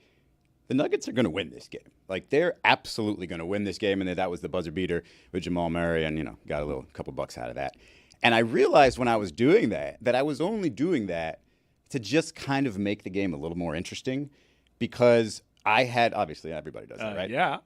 Speaker 7: the Nuggets are going to win this game. Like, they're absolutely going to win this game. And then that was the buzzer beater with Jamal Murray, and, got a couple bucks out of that. And I realized when I was doing that I was only doing that to just kind of make the game a little more interesting, because I had, obviously everybody does that, right?
Speaker 3: Yeah.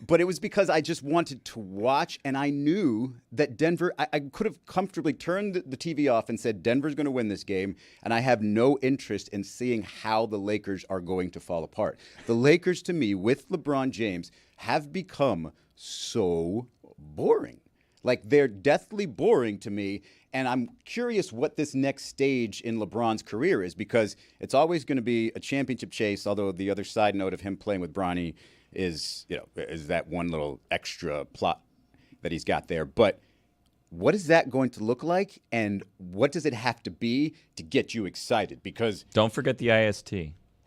Speaker 7: But it was because I just wanted to watch, and I knew that Denver, I could have comfortably turned the TV off and said, Denver's going to win this game, and I have no interest in seeing how the Lakers are going to fall apart. The Lakers, to me, with LeBron James, have become so boring. Like, they're deathly boring to me, and I'm curious what this next stage in LeBron's career is, because it's always going to be a championship chase, although the other side note of him playing with Bronny is that one little extra plot that he's got there. But what is that going to look like, and what does it have to be to get you excited? Because
Speaker 4: don't forget the IST.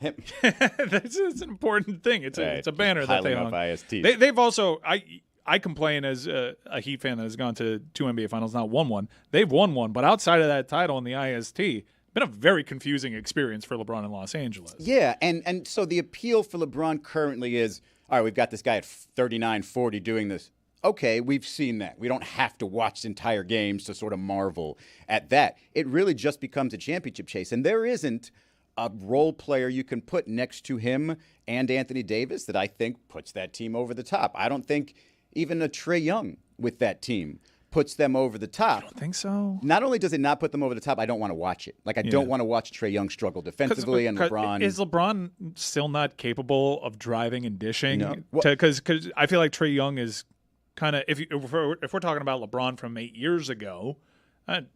Speaker 3: That's an important thing. It's a banner that they hung.
Speaker 7: IST.
Speaker 3: They've also I complain as a Heat fan that has gone to 2 NBA Finals, not won one. They've won one, but outside of that title in the IST, been a very confusing experience for LeBron in Los Angeles.
Speaker 7: Yeah, and so the appeal for LeBron currently is, all right, we've got this guy at 39, 40 doing this. Okay, we've seen that. We don't have to watch entire games to sort of marvel at that. It really just becomes a championship chase, and there isn't a role player you can put next to him and Anthony Davis that I think puts that team over the top. I don't think even a Trae Young with that team puts them over the top.
Speaker 3: I don't think so.
Speaker 7: Not only does it not put them over the top, I don't want to watch it. Like, I don't want to watch Trae Young struggle defensively, and LeBron.
Speaker 3: Is LeBron still not capable of driving and dishing?
Speaker 7: No.
Speaker 3: Because I feel like Trae Young is kind of, if we're talking about LeBron from 8 years ago,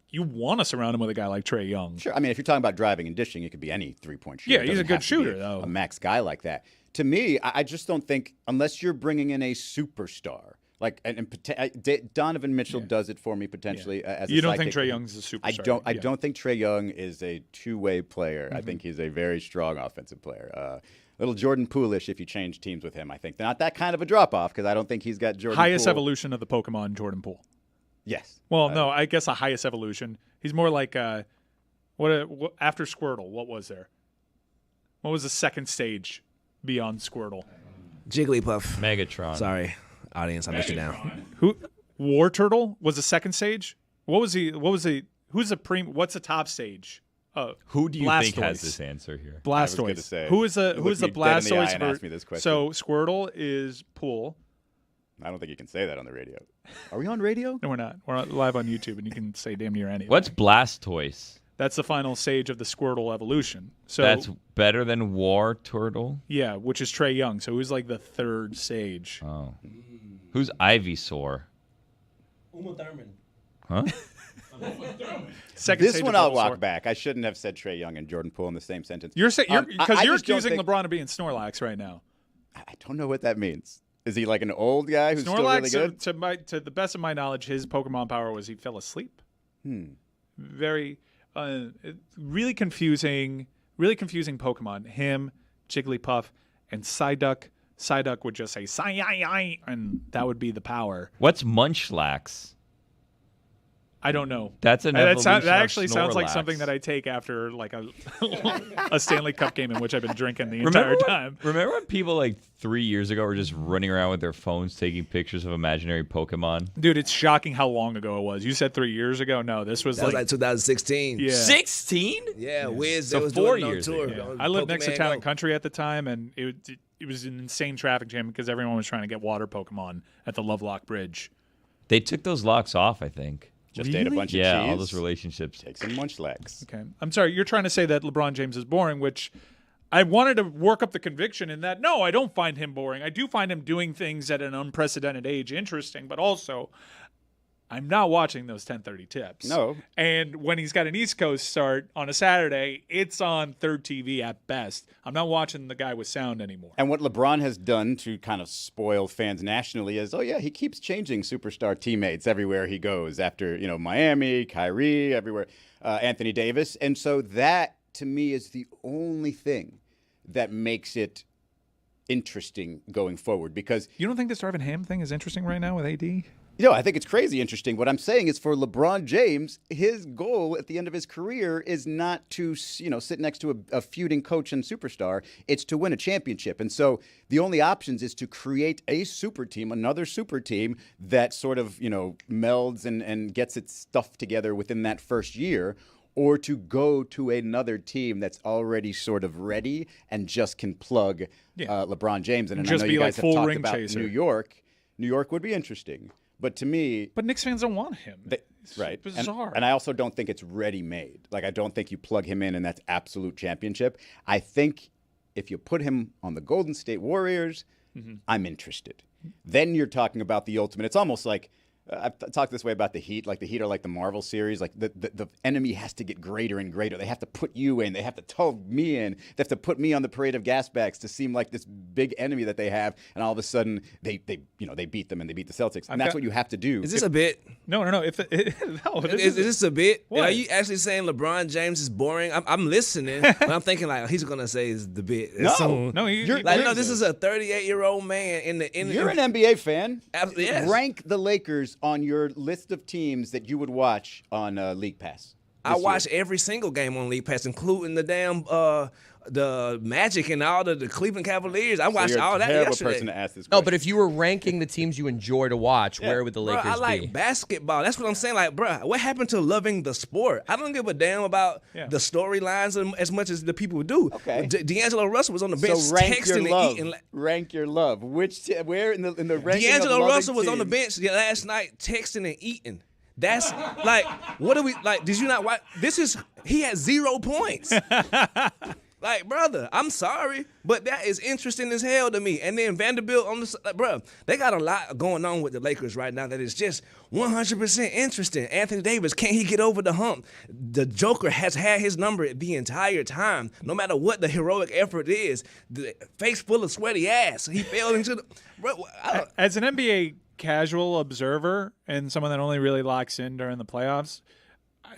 Speaker 3: you want to surround him with a guy like Trae Young.
Speaker 7: Sure. I mean, if you're talking about driving and dishing, it could be any three-point shooter.
Speaker 3: Yeah, he's a good shooter, though.
Speaker 7: A max guy like that. To me, I just don't think, unless you're bringing in a superstar, like, Donovan Mitchell does it for me potentially. As
Speaker 3: you don't think Trae Young's a superstar?
Speaker 7: I don't think Trae Young is a two-way player. I think he's a very strong offensive player. Little Jordan Poole-ish if you change teams with him. I think not that kind of a drop-off, because I don't think he's got Jordan
Speaker 3: highest
Speaker 7: Poole.
Speaker 3: evolution of the Pokemon Jordan Poole.
Speaker 7: Yes.
Speaker 3: Well, no, I guess a highest evolution. He's more like what after Squirtle. What was there? What was the second stage beyond Squirtle?
Speaker 8: Jigglypuff.
Speaker 4: Megatron.
Speaker 8: Sorry, audience, I missed you down.
Speaker 3: Who? War Turtle was the second stage. Who's the top stage?
Speaker 4: Who do you
Speaker 3: Blastoise.
Speaker 4: think has this answer here?
Speaker 3: Blastoise. Who is the Blastoise?
Speaker 7: And ask me this question.
Speaker 3: So Squirtle is Poole.
Speaker 7: I don't think you can say that on the radio. Are we on radio?
Speaker 3: No, we're not. We're live on YouTube, and you can say damn near anything.
Speaker 4: What's Blastoise?
Speaker 3: That's the final stage of the Squirtle evolution. So
Speaker 4: that's better than War Turtle?
Speaker 3: Yeah, which is Trae Young. So who's like the third stage?
Speaker 4: Oh. Who's Ivysaur?
Speaker 8: Uma Thurman.
Speaker 4: Huh?
Speaker 3: Second
Speaker 7: this
Speaker 3: stage
Speaker 7: one
Speaker 3: of
Speaker 7: I'll
Speaker 3: Bulbasaur.
Speaker 7: walk back. I shouldn't have said Trae Young and Jordan Poole in the same sentence.
Speaker 3: You're saying because you're
Speaker 7: just don't
Speaker 3: accusing
Speaker 7: think-
Speaker 3: LeBron of being Snorlax right now.
Speaker 7: I don't know what that means. Is he like an old guy who's
Speaker 3: Snorlax,
Speaker 7: still really good?
Speaker 3: to the best of my knowledge, his Pokemon power was he fell asleep. Very, really confusing Pokemon. Him, Jigglypuff, and Psyduck. Psyduck would just say "Psy-yi-yi," and that would be the power.
Speaker 4: What's Munchlax?
Speaker 3: I don't know.
Speaker 4: That's an
Speaker 3: that
Speaker 4: evolution
Speaker 3: actually
Speaker 4: of
Speaker 3: sounds like
Speaker 4: Snorlax.
Speaker 3: something that I take after like a Stanley Cup game in which I've been drinking the entire time.
Speaker 4: Remember when people like 3 years ago were just running around with their phones taking pictures of imaginary Pokemon?
Speaker 3: Dude, it's shocking how long ago it was. You said 3 years ago. No, this was
Speaker 8: That was like 2016.
Speaker 3: Yeah.
Speaker 4: 16?
Speaker 8: Yeah, Wiz.
Speaker 4: So
Speaker 8: was
Speaker 4: 4
Speaker 8: doing it on
Speaker 4: years
Speaker 8: tour.
Speaker 4: ago.
Speaker 3: I lived next to
Speaker 8: Pokemon
Speaker 3: Town
Speaker 8: Go.
Speaker 3: and Country at the time, and it was an insane traffic jam because everyone was trying to get water Pokemon at the Lovelock Bridge.
Speaker 4: They took those locks off, I think.
Speaker 7: Just ate a bunch of cheese.
Speaker 4: Yeah, all those relationships.
Speaker 7: Take some Munchlax.
Speaker 3: Okay. I'm sorry, you're trying to say that LeBron James is boring, which I wanted to work up the conviction in that, no, I don't find him boring. I do find him doing things at an unprecedented age interesting, but also I'm not watching those 10:30 tips.
Speaker 7: No.
Speaker 3: And when he's got an East Coast start on a Saturday, it's on third TV at best. I'm not watching the guy with sound anymore.
Speaker 7: And what LeBron has done to kind of spoil fans nationally is, he keeps changing superstar teammates everywhere he goes. After, Miami, Kyrie, everywhere, Anthony Davis. And so that, to me, is the only thing that makes it interesting going forward because
Speaker 3: You don't think this Darvin Ham thing is interesting right now with AD?
Speaker 7: I think it's crazy interesting. What I'm saying is for LeBron James, his goal at the end of his career is not to, sit next to a feuding coach and superstar. It's to win a championship. And so the only options is to create a super team, another super team that sort of, melds and gets its stuff together within that first year, or to go to another team that's already sort of ready and just can plug LeBron James. And
Speaker 3: Just
Speaker 7: I know
Speaker 3: be
Speaker 7: you
Speaker 3: like
Speaker 7: guys have
Speaker 3: full
Speaker 7: talked
Speaker 3: ring
Speaker 7: about
Speaker 3: chaser.
Speaker 7: New York. New York would be interesting. But to me,
Speaker 3: But Knicks fans don't want him. It's
Speaker 7: right,
Speaker 3: bizarre.
Speaker 7: And I also don't think it's ready-made. Like I don't think you plug him in and that's absolute championship. I think if you put him on the Golden State Warriors, I'm interested. Then you're talking about the ultimate. It's almost like I've talked this way about the Heat. Like the Heat are like the Marvel series. Like the enemy has to get greater and greater. They have to put you in. They have to tug me in. They have to put me on the parade of gasbacks to seem like this big enemy that they have. And all of a sudden, they beat them and they beat the Celtics. And that's what you have to do.
Speaker 8: Is this a bit?
Speaker 3: No. No,
Speaker 8: Is this a bit?
Speaker 3: What?
Speaker 8: Are you actually saying LeBron James is boring? I'm listening, but I'm thinking like he's gonna say it's the bit.
Speaker 7: No.
Speaker 3: No,
Speaker 8: This is a 38-year-old man
Speaker 7: You're an NBA fan.
Speaker 8: Yes.
Speaker 7: Rank the Lakers on your list of teams that you would watch on League Pass.
Speaker 8: I watch every single game on League Pass, including the damn the Magic and all the Cleveland Cavaliers. I watched all that yesterday.
Speaker 7: Person to ask this
Speaker 6: No,
Speaker 7: question.
Speaker 6: but if you were ranking the teams you enjoy to watch, where would the Lakers
Speaker 8: I like
Speaker 6: be?
Speaker 8: basketball. That's what I'm saying. Like, bro, what happened to loving the sport? I don't give a damn about the storylines as much as the people do.
Speaker 7: Okay.
Speaker 8: D'Angelo Russell was on the bench
Speaker 7: so rank your
Speaker 8: texting
Speaker 7: love.
Speaker 8: and eating.
Speaker 7: Rank your love. Where in the ranking
Speaker 8: D'Angelo
Speaker 7: of loving
Speaker 8: Russell was on the
Speaker 7: teams?
Speaker 8: bench last night texting and eating. That's like, what do we like? Did you not watch? He had 0 points. Like, brother, I'm sorry, but that is interesting as hell to me. And then Vanderbilt on the bro, they got a lot going on with the Lakers right now that is just 100% interesting. Anthony Davis, can he get over the hump? The Joker has had his number the entire time, no matter what the heroic effort is. The face full of sweaty ass. He fell into the bro.
Speaker 3: As an NBA casual observer and someone that only really locks in during the playoffs,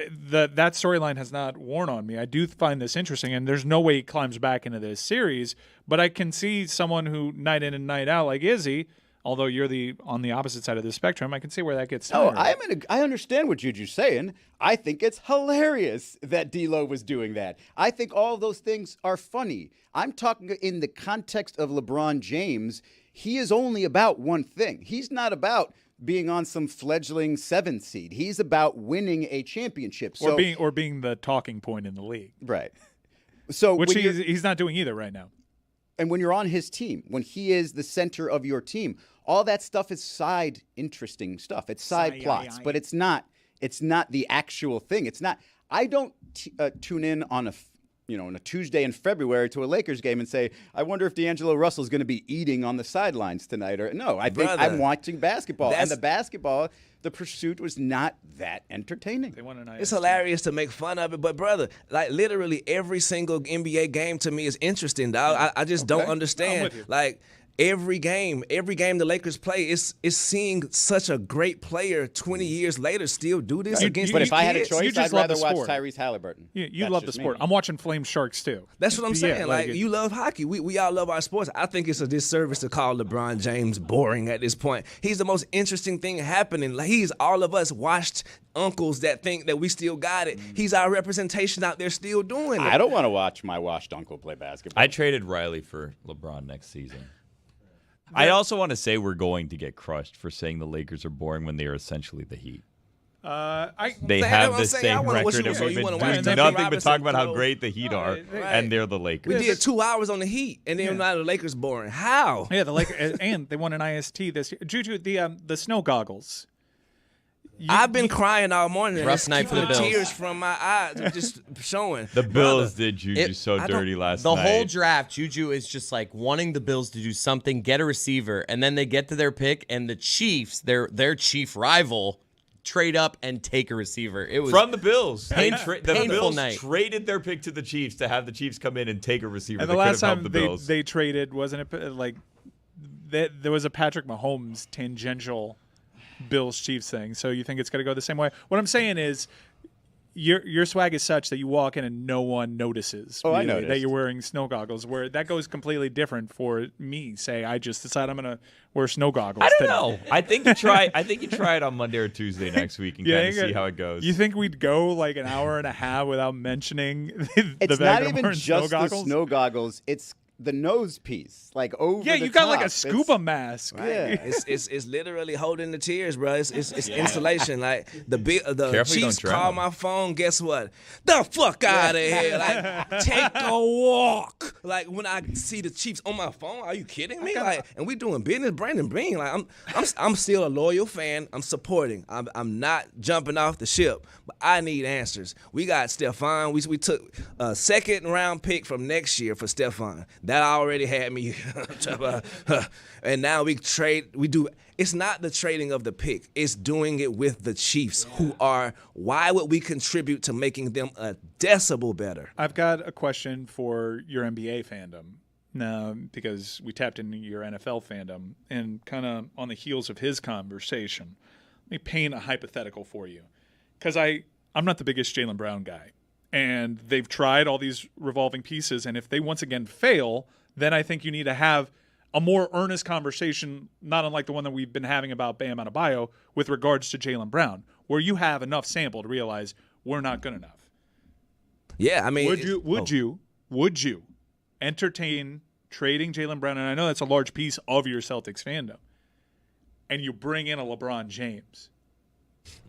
Speaker 3: that storyline has not worn on me. I do find this interesting, and there's no way he climbs back into this series, but I can see someone who night in and night out like Izzy, although you're on the opposite side of the spectrum, I can see where that gets tiring.
Speaker 7: I understand what Juju's saying. I think it's hilarious that D'Lo was doing that. I think all those things are funny. I'm talking in the context of LeBron James. He is only about one thing. He's not about being on some fledgling 7th seed. He's about winning a championship. So,
Speaker 3: or being the talking point in the league.
Speaker 7: Right. So
Speaker 3: which he's not doing either right now.
Speaker 7: And when you're on his team, when he is the center of your team, all that stuff is side interesting stuff. It's side plots, but it's not the actual thing. It's not. I don't tune in on on a Tuesday in February to a Lakers game and say, I wonder if D'Angelo Russell's going to be eating on the sidelines tonight. Or no, I think I'm watching basketball. And the basketball, the pursuit was not that entertaining.
Speaker 3: They won an IST.
Speaker 8: It's hilarious to make fun of it, but brother, like literally every single NBA game to me is interesting, dog. I just don't understand. Like every game the Lakers play is seeing such a great player 20 years later still do this against
Speaker 7: But
Speaker 8: these
Speaker 7: if I had a
Speaker 8: kids.
Speaker 7: choice,
Speaker 3: just
Speaker 7: I'd
Speaker 3: love
Speaker 7: rather
Speaker 3: the
Speaker 7: watch
Speaker 3: sport.
Speaker 7: Tyrese Halliburton.
Speaker 3: You love the sport. I'm watching Flame Sharks too.
Speaker 8: That's what I'm saying.
Speaker 3: Yeah,
Speaker 8: like you love hockey. We all love our sports. I think it's a disservice to call LeBron James boring at this point. He's the most interesting thing happening. Like he's all of us washed uncles that think that we still got it. He's our representation out there still doing it.
Speaker 7: I don't want to watch my washed uncle play basketball.
Speaker 4: I traded Riley for LeBron next season. I also want to say we're going to get crushed for saying the Lakers are boring when they are essentially the Heat. They have the same record, and we've been doing nothing but talk about how great the Heat are, and they're the Lakers.
Speaker 8: We did 2 hours on the Heat, and then now the Lakers boring. How?
Speaker 3: Yeah, the Lakers, and they won an IST this year. Juju, the snow goggles.
Speaker 8: I've been crying all morning.
Speaker 6: Rough night for the Bills.
Speaker 8: Tears from my eyes just showing.
Speaker 4: The Bills did Juju so dirty last night.
Speaker 6: The whole draft, Juju is just like wanting the Bills to do something, get a receiver, and then they get to their pick, and the Chiefs, their chief rival, trade up and take a receiver. It was
Speaker 4: from the Bills. The Bills
Speaker 6: night.
Speaker 4: traded their pick to the Chiefs to have the Chiefs come in and take a receiver.
Speaker 3: And the last time they traded, wasn't it like there was a Patrick Mahomes tangential Bills Chiefs thing? So you think it's going to go the same way? What I'm saying is, your swag is such that you walk in and no one notices
Speaker 7: I
Speaker 3: really
Speaker 7: noticed
Speaker 3: that you're wearing snow goggles. Where that goes completely different for me. Say I just decide I'm gonna wear snow goggles.
Speaker 4: I don't know. I think you try. I think you try it on Monday or Tuesday next week and kind of see how it goes.
Speaker 3: You think we'd go like an hour and a half without mentioning
Speaker 7: it's
Speaker 3: the
Speaker 7: not
Speaker 3: fact that I'm
Speaker 7: even
Speaker 3: wearing
Speaker 7: just
Speaker 3: snow
Speaker 7: the
Speaker 3: goggles?
Speaker 7: snow goggles. It's the nose piece, like over.
Speaker 3: Yeah,
Speaker 7: the
Speaker 3: you got
Speaker 7: top.
Speaker 3: like a scuba mask.
Speaker 7: Yeah,
Speaker 8: It's literally holding the tears, bro. It's insulation. Like the
Speaker 4: Careful you
Speaker 8: Chiefs
Speaker 4: don't drown.
Speaker 8: call my phone. Guess what? The fuck out of here! Like take a walk. Like when I see the Chiefs on my phone, are you kidding me? Like, and we doing business. Brandon Bean. Like I'm still a loyal fan. I'm supporting. I'm not jumping off the ship, but I need answers. We got Stephon. We took a second round pick from next year for Stephon. That already had me. And now we do. It's not the trading of the pick. It's doing it with the Chiefs, who are, why would we contribute to making them a decibel better?
Speaker 3: I've got a question for your NBA fandom. Now, because we tapped into your NFL fandom, and kind of on the heels of his conversation, let me paint a hypothetical for you. Because I'm not the biggest Jaylen Brown guy. And they've tried all these revolving pieces, and if they once again fail, then I think you need to have a more earnest conversation, not unlike the one that we've been having about Bam Adebayo with regards to Jaylen Brown, where you have enough sample to realize we're not good enough.
Speaker 8: Yeah, I mean,
Speaker 3: would you entertain trading Jaylen Brown? And I know that's a large piece of your Celtics fandom, and you bring in a LeBron James.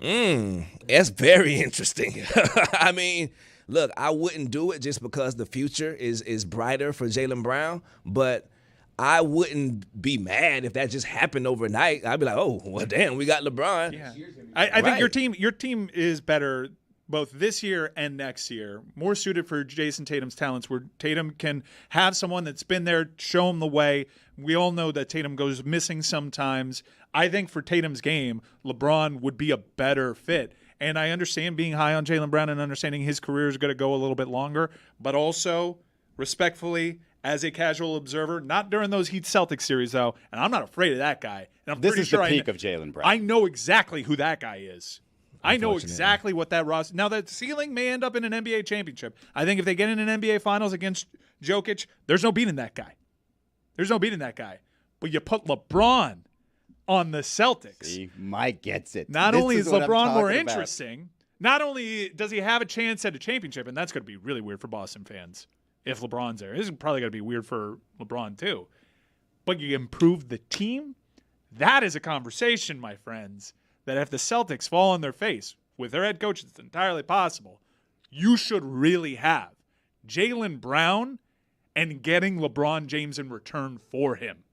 Speaker 8: That's very interesting. I mean, look, I wouldn't do it just because the future is brighter for Jaylen Brown, but I wouldn't be mad if that just happened overnight. I'd be like, oh, well, damn, we got LeBron.
Speaker 3: Yeah. I think your team is better both this year and next year, more suited for Jason Tatum's talents, where Tatum can have someone that's been there, show him the way. We all know that Tatum goes missing sometimes. I think for Tatum's game, LeBron would be a better fit. And I understand being high on Jaylen Brown and understanding his career is going to go a little bit longer, but also respectfully, as a casual observer, not during those Heat Celtics series, though, and I'm not afraid of that guy. And I'm
Speaker 7: this
Speaker 3: pretty
Speaker 7: is
Speaker 3: sure
Speaker 7: the peak of Jaylen Brown.
Speaker 3: I know exactly who that guy is. I know exactly what that roster. Now, that ceiling may end up in an NBA championship. I think if they get in an NBA Finals against Jokic, there's no beating that guy. But you put LeBron on the Celtics.
Speaker 7: See, Mike gets it.
Speaker 3: Not
Speaker 7: This
Speaker 3: only is
Speaker 7: what I'm
Speaker 3: LeBron more
Speaker 7: talking about.
Speaker 3: interesting, not only does he have a chance at a championship, and that's going to be really weird for Boston fans if LeBron's there. This is probably going to be weird for LeBron too. But you improve the team. That is a conversation, my friends, that if the Celtics fall on their face with their head coach, it's entirely possible. You should really have Jaylen Brown and getting LeBron James in return for him.